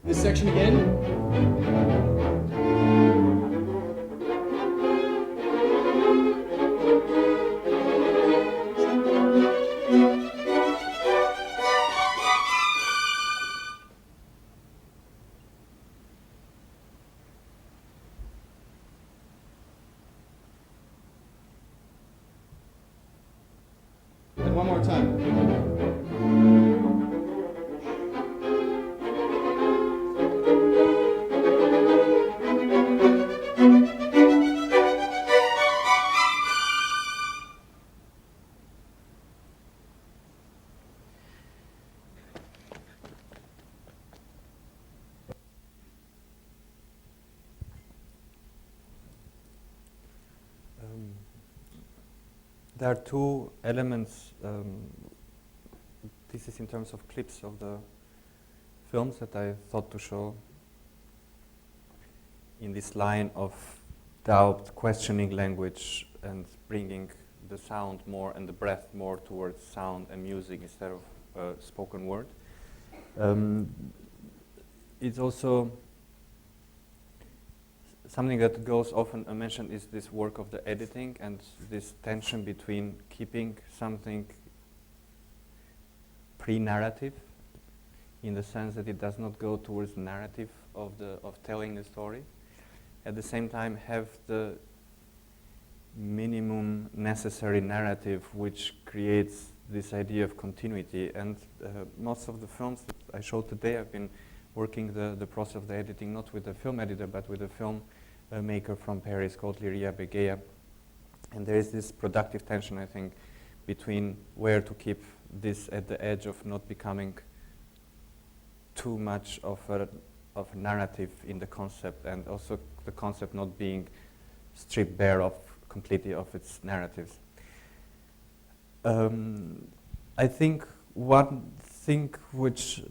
This section again. And one more time. There are two elements. This is in terms of clips of the films that I thought to show in this line of doubt, questioning language, and bringing the sound more and the breath more towards sound and music instead of spoken word. It's also something that goes often mentioned is this work of the editing and this tension between keeping something pre-narrative in the sense that it does not go towards the narrative of telling the story. At the same time have the minimum necessary narrative which creates this idea of continuity. And most of the films that I showed today, I've been working the process of the editing not with a film editor but with a film maker from Paris called Liria Begeja. And there is this productive tension, I think, between where to keep this at the edge of not becoming too much of a narrative in the concept, and also the concept not being stripped bare of completely of its narratives. I think one thing which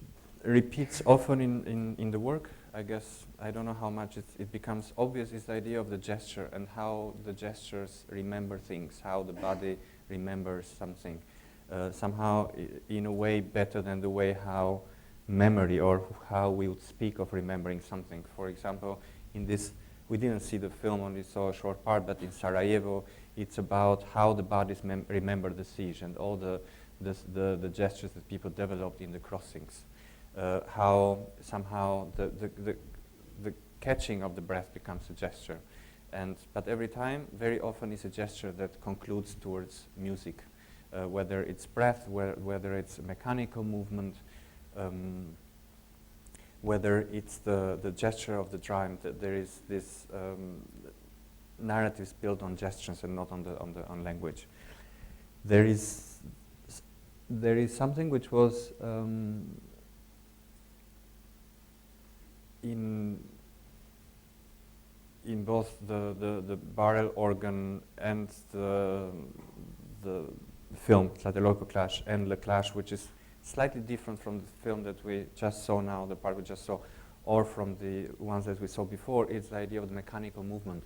repeats often in the work, I guess, I don't know how much it becomes obvious, is the idea of the gesture and how the gestures remember things, how the body remembers something, somehow in a way better than the way how memory or how we would speak of remembering something. For example, in this, we didn't see the film, only saw a short part, but in Sarajevo, it's about how the bodies remember the siege and all the gestures that people developed in the crossings. How somehow the catching of the breath becomes a gesture. But every time, very often is a gesture that concludes towards music, whether it's breath, whether it's mechanical movement, whether it's the gesture of the drum. That there is this narratives built on gestures and not on language. There is something which was in both the barrel organ and the film Tlatelolco Clash and Le Clash, which is slightly different from the film that we just saw now, the part we just saw, or from the ones that we saw before. It's the idea of the mechanical movement.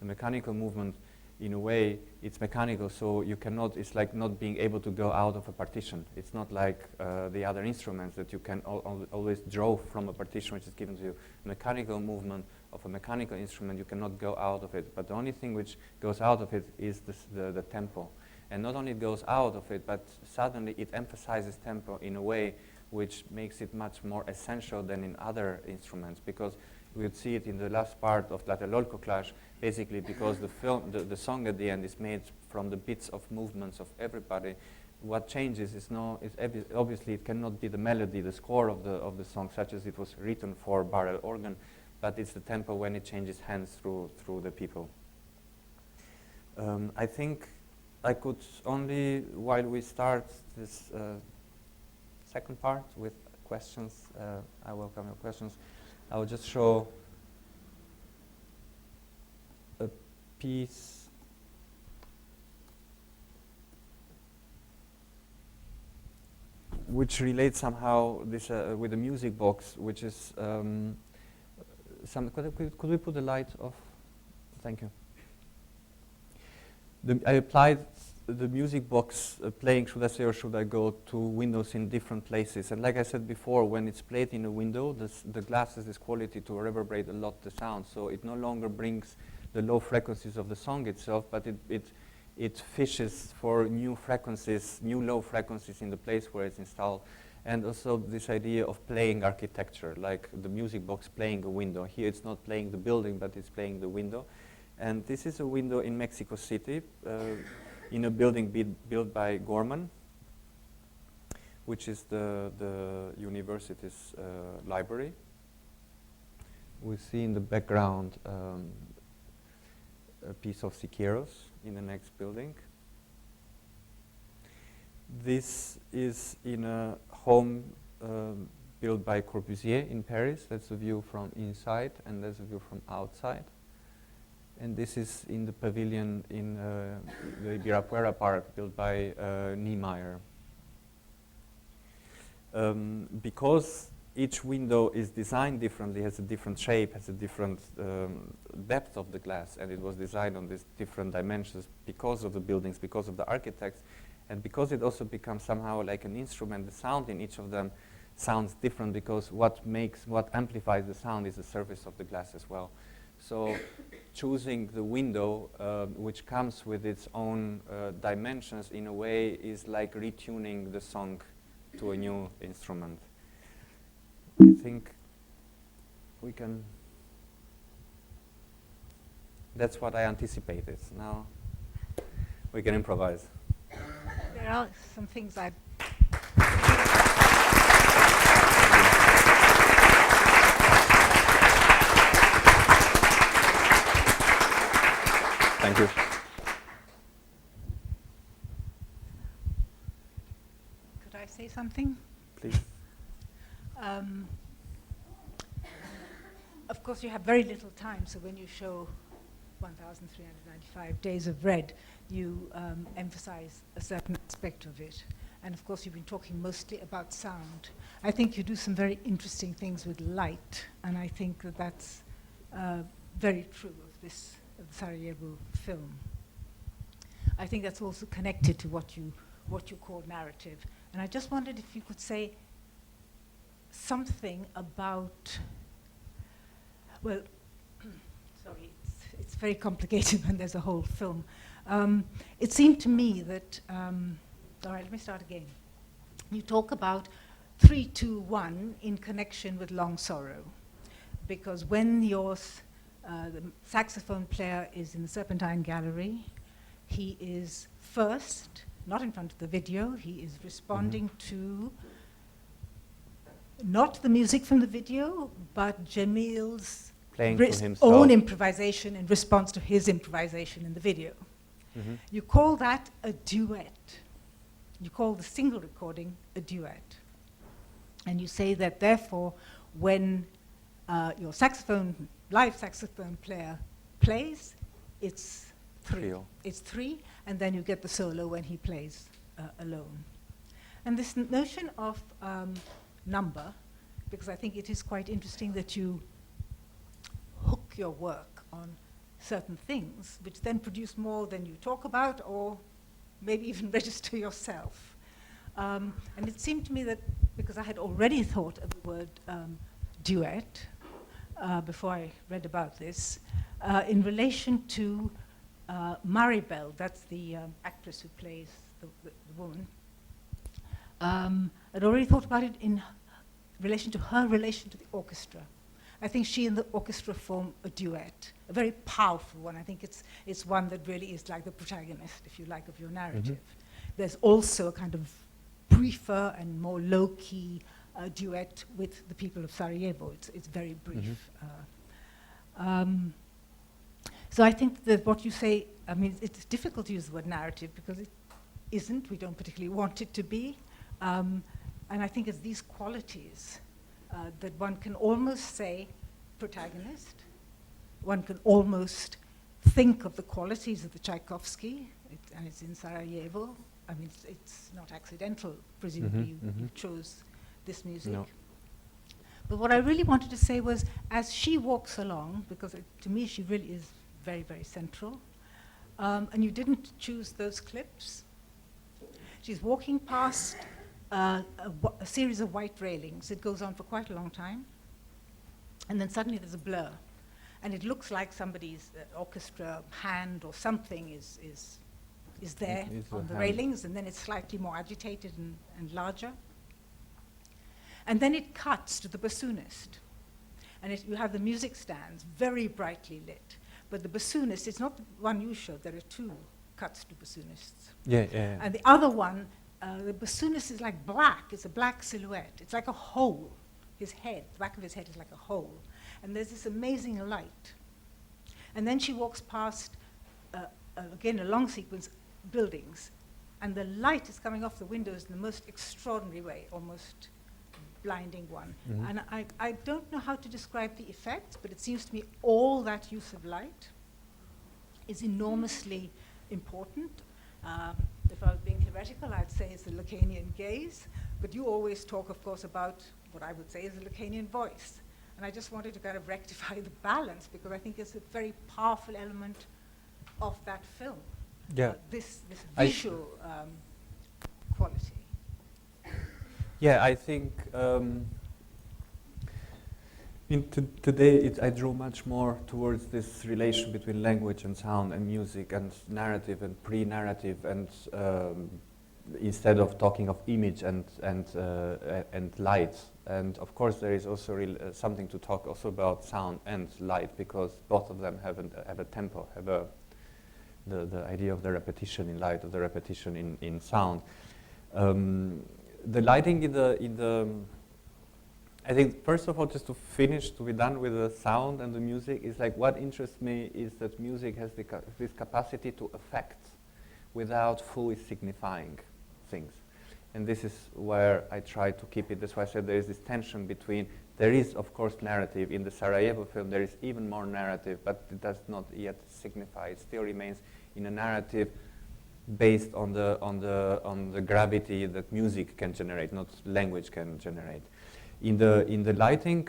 The mechanical movement, in a way, it's mechanical, so you cannot, it's like not being able to go out of a partition. It's not like the other instruments that you can always draw from a partition which is given to you. Mechanical movement of a mechanical instrument, you cannot go out of it. But the only thing which goes out of it is the tempo. And not only it goes out of it, but suddenly it emphasizes tempo in a way which makes it much more essential than in other instruments, because we would see it in the last part of Tlatelolco Clash, basically because the song at the end is made from the bits of movements of everybody. what changes is obviously it cannot be the melody, the score of the song, such as it was written for barrel organ, but it's the tempo when it changes hands through the people. I think I could only, while we start this second part with questions, I welcome your questions. I will just show a piece which relates somehow this with the music box, which is could we put the light off? Thank you. I applied the music box playing, should I say, or should I go, to windows in different places. And like I said before, when it's played in a window, the glass has this quality to reverberate a lot the sound. So it no longer brings the low frequencies of the song itself, but it fishes for new frequencies, new low frequencies in the place where it's installed. And also this idea of playing architecture, like the music box playing a window. Here it's not playing the building, but it's playing the window. And this is a window in Mexico City, in a building built by Gorman, which is the university's library. We see in the background a piece of Siqueiros in the next building. This is in a home built by Corbusier in Paris. That's a view from inside, and that's a view from outside. And this is in the pavilion in the Ibirapuera Park, built by Niemeyer. Because each window is designed differently, has a different shape, has a different depth of the glass, and it was designed on these different dimensions because of the buildings, because of the architects, and because it also becomes somehow like an instrument. The sound in each of them sounds different because what amplifies the sound is the surface of the glass as well. So choosing the window, which comes with its own dimensions, in a way is like retuning the song to a new instrument. I think we can, that's what I anticipated. Now we can improvise. There are some things I... Thank you. Could I say something? Please. Of course, you have very little time, so when you show 1,395 Days of Red, you emphasize a certain aspect of it. And of course, you've been talking mostly about sound. I think you do some very interesting things with light, and I think that that's very true of this Sarajevo film. I think that's also connected to what you call narrative. And I just wondered if you could say something about, well, sorry, it's very complicated when there's a whole film. It seemed to me that, all right, let me start again. You talk about 3-2-1 in connection with Long Sorrow, because when the saxophone player is in the Serpentine Gallery, he is first, not in front of the video, he is responding to not the music from the video, but Jamil's own improvisation in response to his improvisation in the video. Mm-hmm. You call that a duet. You call the single recording a duet. And you say that therefore, when your live saxophone player plays, it's three. Trio. It's three, and then you get the solo when he plays alone. And this notion of number, because I think it is quite interesting that you hook your work on certain things, which then produce more than you talk about, or maybe even register yourself. And it seemed to me that, because I had already thought of the word duet before I read about this, in relation to Maribel, that's the actress who plays the woman. I'd already thought about it in relation to her relation to the orchestra. I think she and the orchestra form a duet, a very powerful one. I think it's one that really is like the protagonist, if you like, of your narrative. Mm-hmm. There's also a kind of briefer and more low-key duet with the people of Sarajevo. It's very brief. So I think that what you say, I mean, it's difficult to use the word narrative because it isn't. We don't particularly want it to be. And I think it's these qualities that one can almost say protagonist. One can almost think of the qualities of the Tchaikovsky, and it's in Sarajevo. I mean, it's not accidental, presumably you chose this music. No. But what I really wanted to say was, as she walks along, because to me she really is very, very central, and you didn't choose those clips. She's walking past a series of white railings. It goes on for quite a long time. And then suddenly there's a blur. And it looks like somebody's orchestra hand or something is there on the railings, and then it's slightly more agitated and larger. And then it cuts to the bassoonist. And you have the music stands very brightly lit. But the bassoonist, it's not the one you showed, there are two cuts to bassoonists. Yeah. And the other one, the bassoonist is like black, it's a black silhouette. It's like a hole. His head, the back of his head is like a hole. And there's this amazing light. And then she walks past, again, a long sequence, buildings. And the light is coming off the windows in the most extraordinary way, almost blinding one. And I don't know how to describe the effects, but it seems to me all that use of light is enormously important. If I was being theoretical, I'd say it's the Lacanian gaze, but you always talk, of course, about what I would say is the Lacanian voice. And I just wanted to kind of rectify the balance, because I think it's a very powerful element of that film. Yeah. This visual quality. Yeah, I think today I draw much more towards this relation between language and sound and music and narrative and pre-narrative, and instead of talking of image and light. And of course there is also something to talk also about sound and light, because both of them have a tempo, have the idea of the repetition in light, of the repetition in sound. The lighting in the I think first of all, just to be done with the sound and the music, is like what interests me is that music has this capacity to affect without fully signifying things. And this is where I try to keep it. That's why I said there is this tension between, there is of course narrative. In the Sarajevo film there is even more narrative, but it does not yet signify. It still remains in a narrative based on the gravity that music can generate, not language can generate. In the lighting,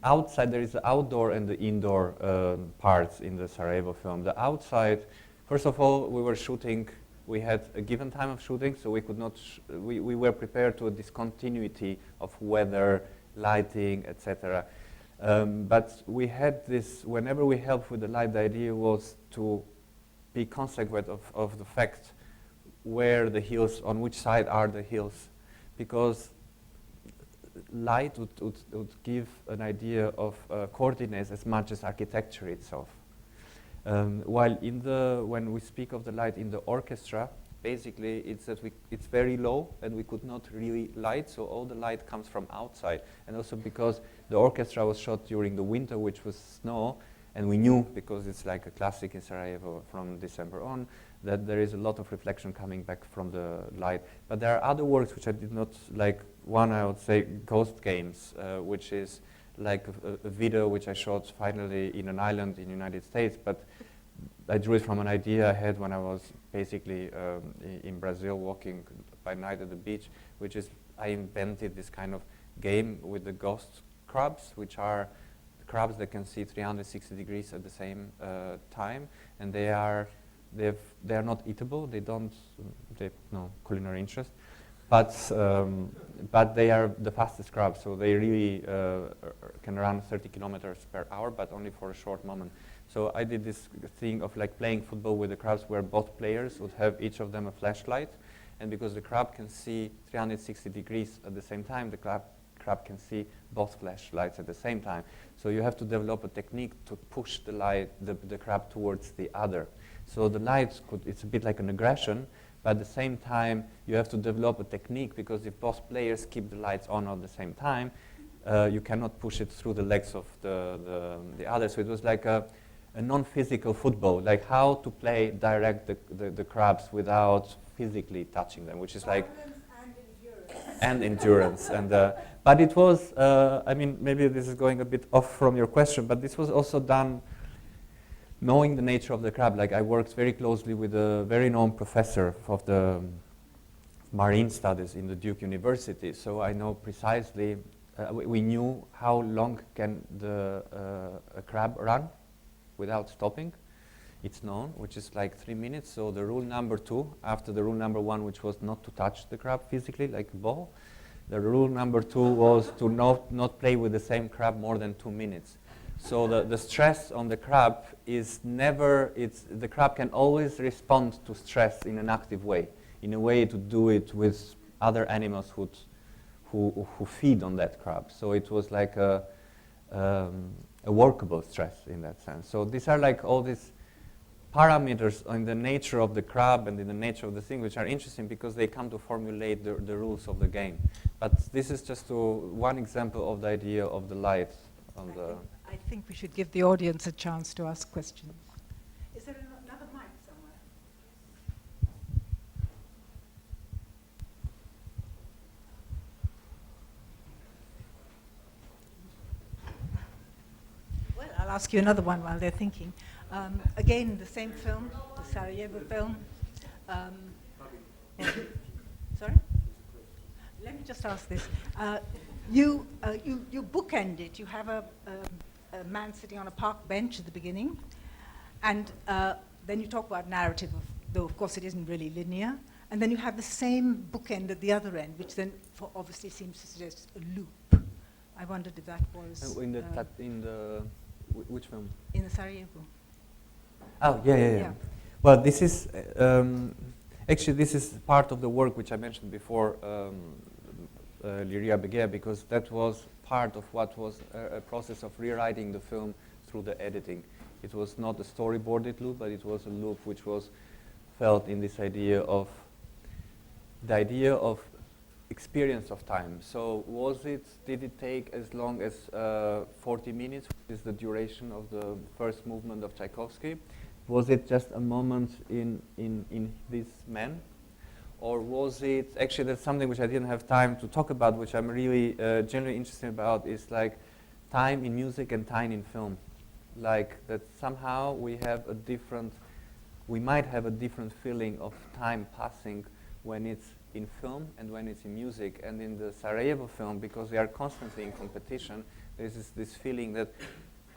outside there is the outdoor and the indoor parts in the Sarajevo film. The outside, first of all, we were shooting. We had a given time of shooting, so we could not. We were prepared to a discontinuity of weather, lighting, etc. But we had this. Whenever we helped with the light, the idea was to be consequent of the fact where the hills, on which side are the hills, because light would give an idea of coordinates as much as architecture itself. While when we speak of the light in the orchestra, basically it's that it's very low and we could not really light, so all the light comes from outside. And also because the orchestra was shot during the winter, which was snow, and we knew, because it's like a classic in Sarajevo from December on, that there is a lot of reflection coming back from the light. But there are other works which I did not like. One, I would say, Ghost Games, which is like a video which I shot finally in an island in the United States, but I drew it from an idea I had when I was basically in Brazil walking by night at the beach, which is I invented this kind of game with the ghost crabs, which are crabs that can see 360 degrees at the same time, and they are not eatable. They have no culinary interest, but they are the fastest crabs. So they really can run 30 kilometers per hour, but only for a short moment. So I did this thing of like playing football with the crabs, where both players would have each of them a flashlight, and because the crab can see 360 degrees at the same time, the crab can see both flashlights at the same time. So you have to develop a technique to push the crab towards the other. So the light it's a bit like an aggression, but at the same time you have to develop a technique, because if both players keep the lights on at the same time, you cannot push it through the legs of the other. So it was like a non-physical football, like how to play direct the crabs without physically touching them, which is like endurance. But it was, I mean, maybe this is going a bit off from your question, but this was also done knowing the nature of the crab. Like I worked very closely with a very known professor of the marine studies in the Duke University, so I know precisely, we knew how long can a crab run without stopping. It's known, which is like 3 minutes. So the rule number 2, after the rule number 1, which was not to touch the crab physically like a ball, the rule number 2 was to not play with the same crab more than 2 minutes. So the stress on the crab is never, the crab can always respond to stress in an active way, in a way to do it with other animals who feed on that crab. So it was like a workable stress in that sense. So these are like all these parameters in the nature of the crab and in the nature of the thing, which are interesting because they come to formulate the rules of the game. But this is just one example of the idea of the light on the... I think we should give the audience a chance to ask questions. Is there another mic somewhere? Well, I'll ask you another one while they're thinking. Again, the same film, the Sarajevo film. Sorry? Let me just ask this. You bookend it. You have a man sitting on a park bench at the beginning, and then you talk about narrative, though of course it isn't really linear, and then you have the same bookend at the other end, which then obviously seems to suggest a loop. I wondered if that was... which film? In the Sarajevo. Oh, yeah. Well, this is, actually this is part of the work which I mentioned before, Liria Begeja, because that was part of what was a process of rewriting the film through the editing. It was not a storyboarded loop, but it was a loop which was felt in this idea of, the idea of experience of time. So did it take as long as 40 minutes, which is the duration of the first movement of Tchaikovsky? Was it just a moment in this man? Or was it, actually that's something which I didn't have time to talk about, which I'm really genuinely interested about, is like time in music and time in film. Like that somehow we might have a different feeling of time passing when it's in film and when it's in music. And in the Sarajevo film, because they are constantly in competition, there's this feeling that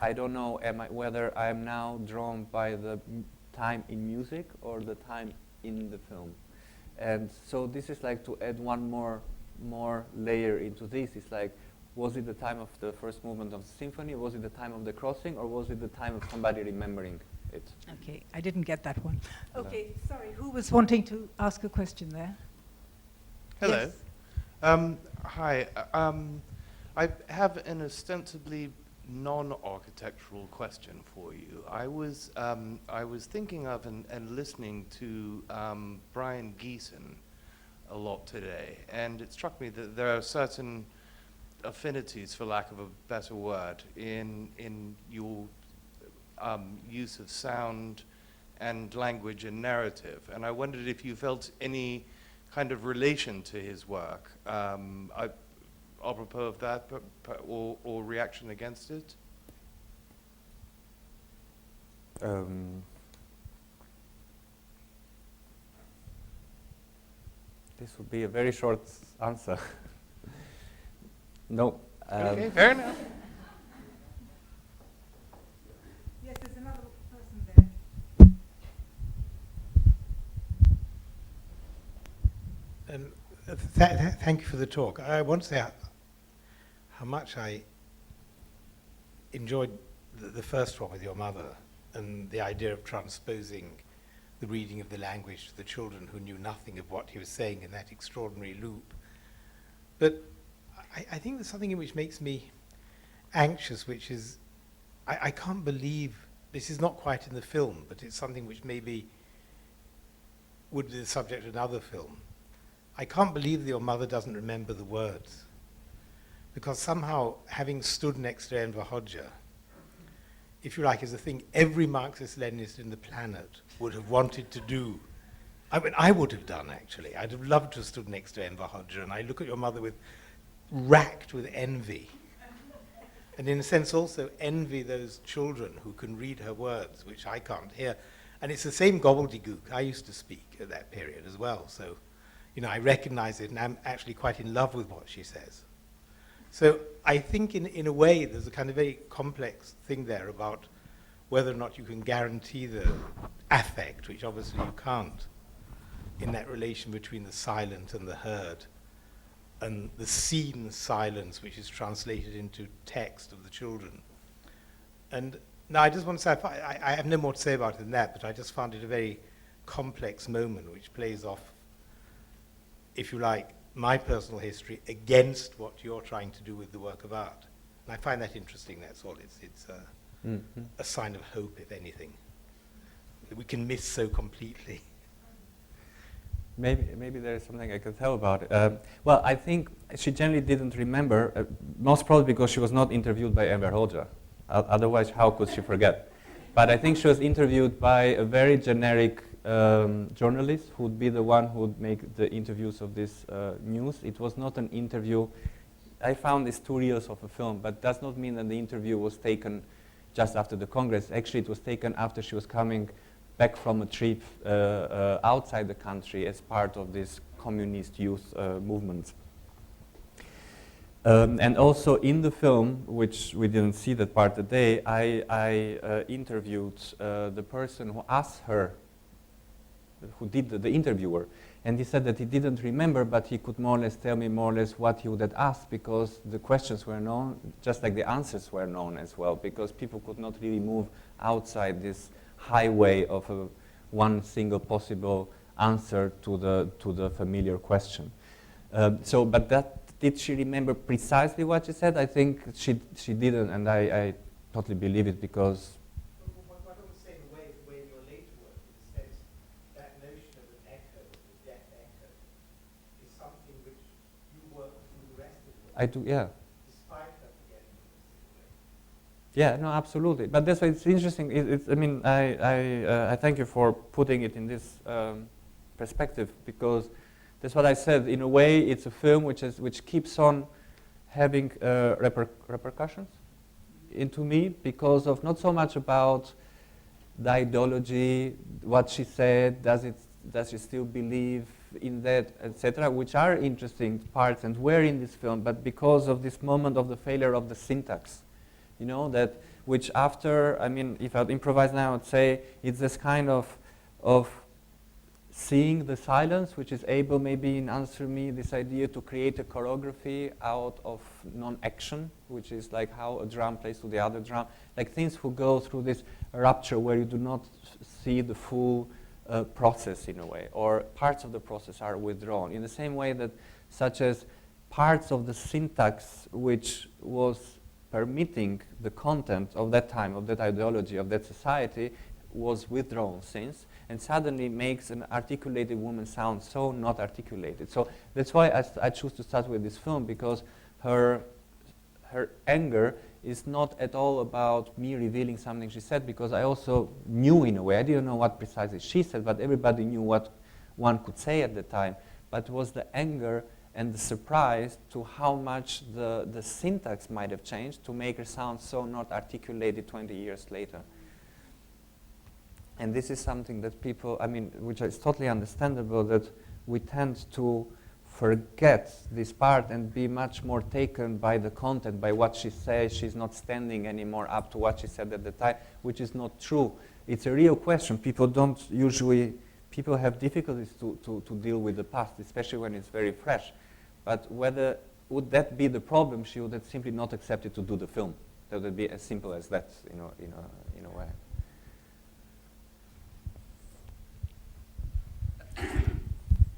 I don't know whether I am now drawn by the time in music or the time in the film. And so this is like to add one more layer into this. It's like, was it the time of the first movement of the symphony? Was it the time of the crossing? Or was it the time of somebody remembering it? Okay, I didn't get that one. Okay, sorry, who was wanting to ask a question there? Hello. Yes. Hi. I have an ostensibly non-architectural question for you. I was thinking of and listening to Brian Geeson a lot today, and it struck me that there are certain affinities, for lack of a better word, in your use of sound and language and narrative. And I wondered if you felt any kind of relation to his work, apropos of that, or reaction against it? This would be a very short answer. No. Okay, fair enough. Yes, there's another person there. Thank you for the talk. I want to say how much I enjoyed the first one with your mother, and the idea of transposing the reading of the language to the children who knew nothing of what he was saying in that extraordinary loop. But I think there's something in which makes me anxious, which is, I can't believe, this is not quite in the film, but it's something which maybe would be the subject of another film. I can't believe that your mother doesn't remember the words, because somehow, having stood next to Enver Hoxha, if you like, is a thing every Marxist-Leninist in the planet would have wanted to do. I mean, I would have done, actually. I'd have loved to have stood next to Enver Hoxha, and I look at your mother racked with envy. And in a sense also envy those children who can read her words, which I can't hear. And it's the same gobbledygook I used to speak at that period as well. So, you know, I recognize it, and I'm actually quite in love with what she says. So I think in a way there's a kind of very complex thing there about whether or not you can guarantee the affect, which obviously you can't, in that relation between the silent and the heard, and the seen silence which is translated into text of the children. And now I just want to say, I have no more to say about it than that, but I just found it a very complex moment which plays off, if you like, my personal history against what you're trying to do with the work of art. And I find that interesting, that's all. It's a sign of hope, if anything, that we can miss so completely. Maybe there is something I can tell about it. Well, I think she generally didn't remember, most probably because she was not interviewed by Enver Hoxha. Otherwise, how could she forget? But I think she was interviewed by a very generic journalist who would be the one who would make the interviews of this news. It was not an interview. I found this 2 reels of a film, but does not mean that the interview was taken just after the Congress. Actually, it was taken after she was coming back from a trip outside the country as part of this communist youth movement. And also in the film, which we didn't see that part today, I interviewed the person who asked her, who did the interviewer, and he said that he didn't remember, but he could more or less tell me more or less what he would have asked, because the questions were known, just like the answers were known as well, because people could not really move outside this highway of one single possible answer to the familiar question. But did she remember precisely what she said? I think she didn't, and I totally believe it, because What I would say in a way is the way in your later work, in the sense that notion of an echo, the deaf echo, is something which you work through the rest of the work. I do, yeah. Despite her forgetting it. Yeah, no, absolutely. But that's why it's interesting. I mean, I thank you for putting it in this perspective, because that's what I said. In a way, it's a film which keeps on having repercussions into me, because of not so much about the ideology, what she said, does she still believe in that, etc., which are interesting parts and were in this film, but because of this moment of the failure of the syntax. You know, that which after, I mean, if I'd improvise now, I'd say it's this kind of seeing the silence, which is able maybe in Answer Me, this idea to create a choreography out of non-action, which is like how a drum plays to the other drum, like things who go through this rupture where you do not see the full process in a way, or parts of the process are withdrawn. In the same way that such as parts of the syntax which was permitting the content of that time, of that ideology, of that society, was withdrawn since, and suddenly makes an articulated woman sound so not articulated. So that's why I choose to start with this film, because her anger is not at all about me revealing something she said, because I also knew in a way, I didn't know what precisely she said, but everybody knew what one could say at the time. But it was the anger and the surprise to how much the syntax might have changed to make her sound so not articulated 20 years later. And this is something that people, I mean, which is totally understandable, that we tend to forget this part and be much more taken by the content, by what she says. She's not standing anymore up to what she said at the time, which is not true. It's a real question. People have difficulties to deal with the past, especially when it's very fresh. But would that be the problem? She would have simply not accepted to do the film. That would be as simple as that, in a way.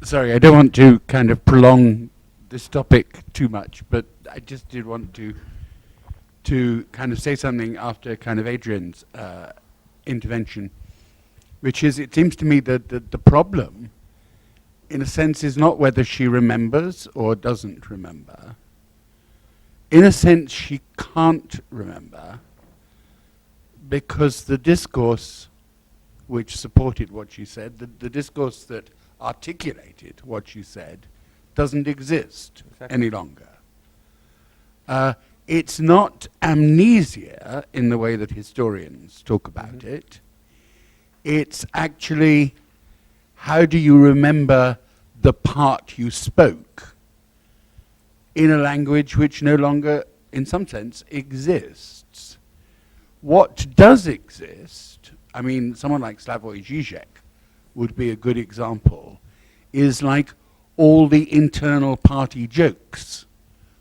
Sorry, I don't want to kind of prolong this topic too much, but I just did want to kind of say something after kind of Adrian's intervention, which is, it seems to me that the problem in a sense, is not whether she remembers or doesn't remember. In a sense, she can't remember because the discourse which supported what she said, the discourse that articulated what she said, doesn't exist any longer. It's not amnesia in the way that historians talk about it. It's actually, how do you remember the part you spoke in a language which no longer, in some sense, exists? What does exist, I mean, someone like Slavoj Žižek would be a good example, is like all the internal party jokes,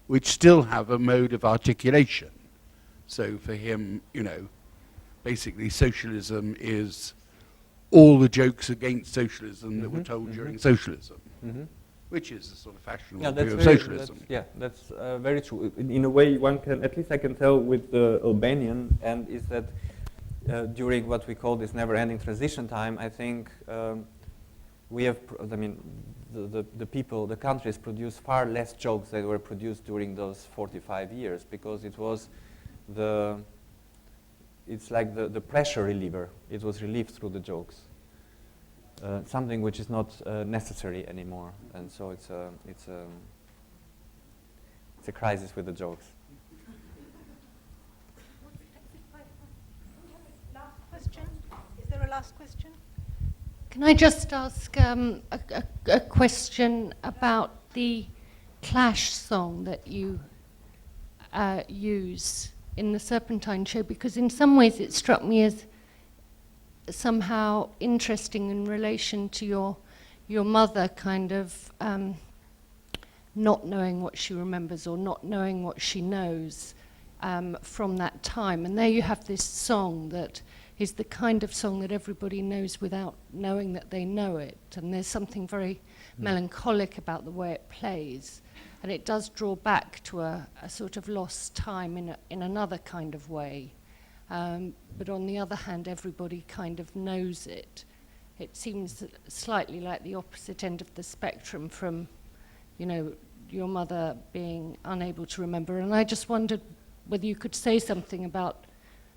which still have a mode of articulation. So for him, you know, basically socialism is all the jokes against socialism that were told during socialism, which is a sort of fashionable view of socialism. That's very true. In a way, one can, at least I can tell with the Albanian, and is that during what we call this never-ending transition time, I think we have, I mean, the people, the countries produced far less jokes than were produced during those 45 years, because it was it's like the pressure reliever. It was relieved through the jokes. Something which is not necessary anymore, and so it's a crisis with the jokes. Last question? Is there a last question? Can I just ask a question about the clash song that you use in the Serpentine show? Because in some ways it struck me as somehow interesting in relation to your mother kind of not knowing what she remembers or not knowing what she knows from that time. And there you have this song that is the kind of song that everybody knows without knowing that they know it. And there's something very melancholic about the way it plays. And it does draw back to a sort of lost time in another kind of way. But on the other hand, everybody kind of knows it. It seems slightly like the opposite end of the spectrum from, you know, your mother being unable to remember. And I just wondered whether you could say something about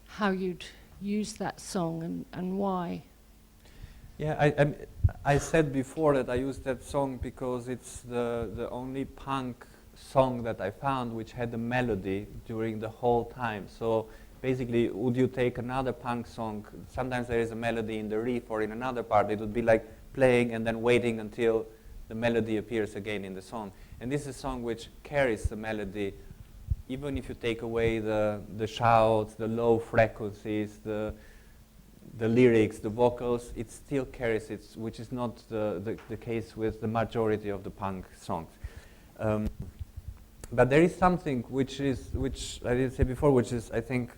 how you'd use that song and why. Yeah, I said before that I used that song because it's the only punk song that I found which had a melody during the whole time. So basically, would you take another punk song, sometimes there is a melody in the riff or in another part, it would be like playing and then waiting until the melody appears again in the song. And this is a song which carries the melody, even if you take away the shouts, the low frequencies, the lyrics, the vocals, it still carries it, which is not the case with the majority of the punk songs. But there is something which I didn't say before, which is, I think,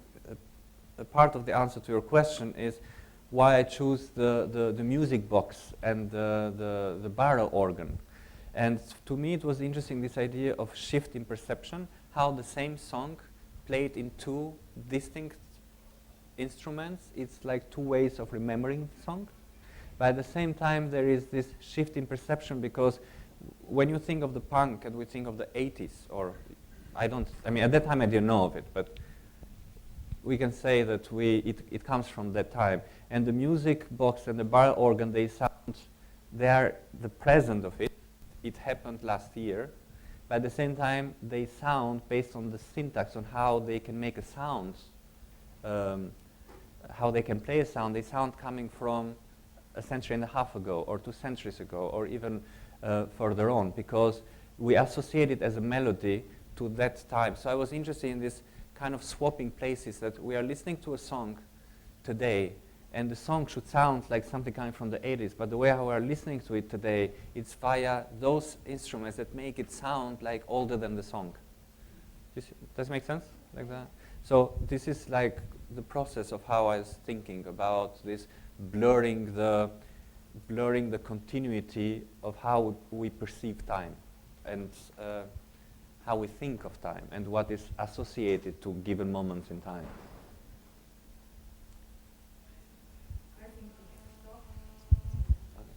a part of the answer to your question is why I choose the music box and the barrel organ. And to me it was interesting, this idea of shift in perception, how the same song played in two distinct instruments. It's like two ways of remembering the song. But at the same time there is this shift in perception, because when you think of the punk and we think of the 80s, or I mean at that time I didn't know of it, but we can say that it comes from that time. And the music box and the barrel organ, they are the present of it. It happened last year. But at the same time, they sound based on the syntax, on how they can make a sound, how they can play a sound. They sound coming from a century and a half ago, or 2 centuries ago, or even further on, because we associate it as a melody to that time. So I was interested in this kind of swapping places, that we are listening to a song today, and the song should sound like something coming from the 80s, but the way how we are listening to it today, it's via those instruments that make it sound like older than the song. Does it make sense? Like that? So this is like the process of how I was thinking about this blurring the continuity of how we perceive time, and how we think of time, and what is associated to given moments in time.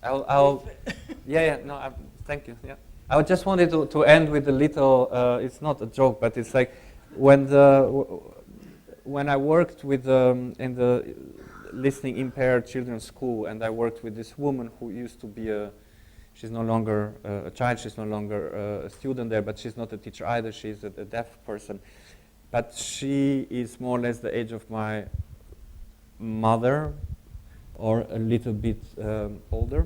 I'll Yeah, no, thank you. Yeah, I just wanted to end with a little. It's not a joke, but it's like when I worked with in the listening impaired children's school, and I worked with this woman who used to be she's no longer a child, she's no longer a student there, but she's not a teacher either. She's a deaf person, but she is more or less the age of my mother, or a little bit older.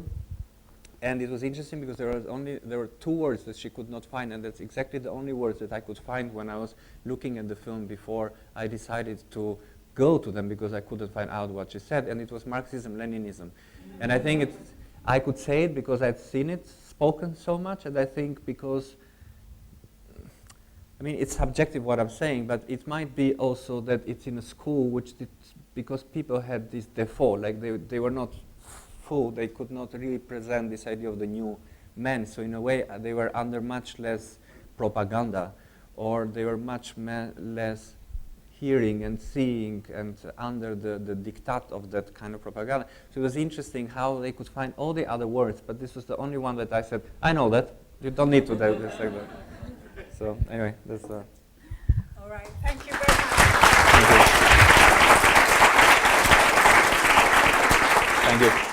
And it was interesting because there were 2 words that she could not find, and that's exactly the only words that I could find when I was looking at the film before I decided to go to them, because I couldn't find out what she said, and it was Marxism, Leninism. And I think I could say it because I'd seen it spoken so much, and I think because, I mean, it's subjective what I'm saying, but it might be also that it's in a school because people had this default, like they were not full, they could not really present this idea of the new men. So in a way, they were under much less propaganda, or they were much less hearing and seeing and under the diktat of that kind of propaganda. So it was interesting how they could find all the other words, but this was the only one that I said, I know that, you don't need to say that. So anyway, that's... All right, thank you very much. Thank you.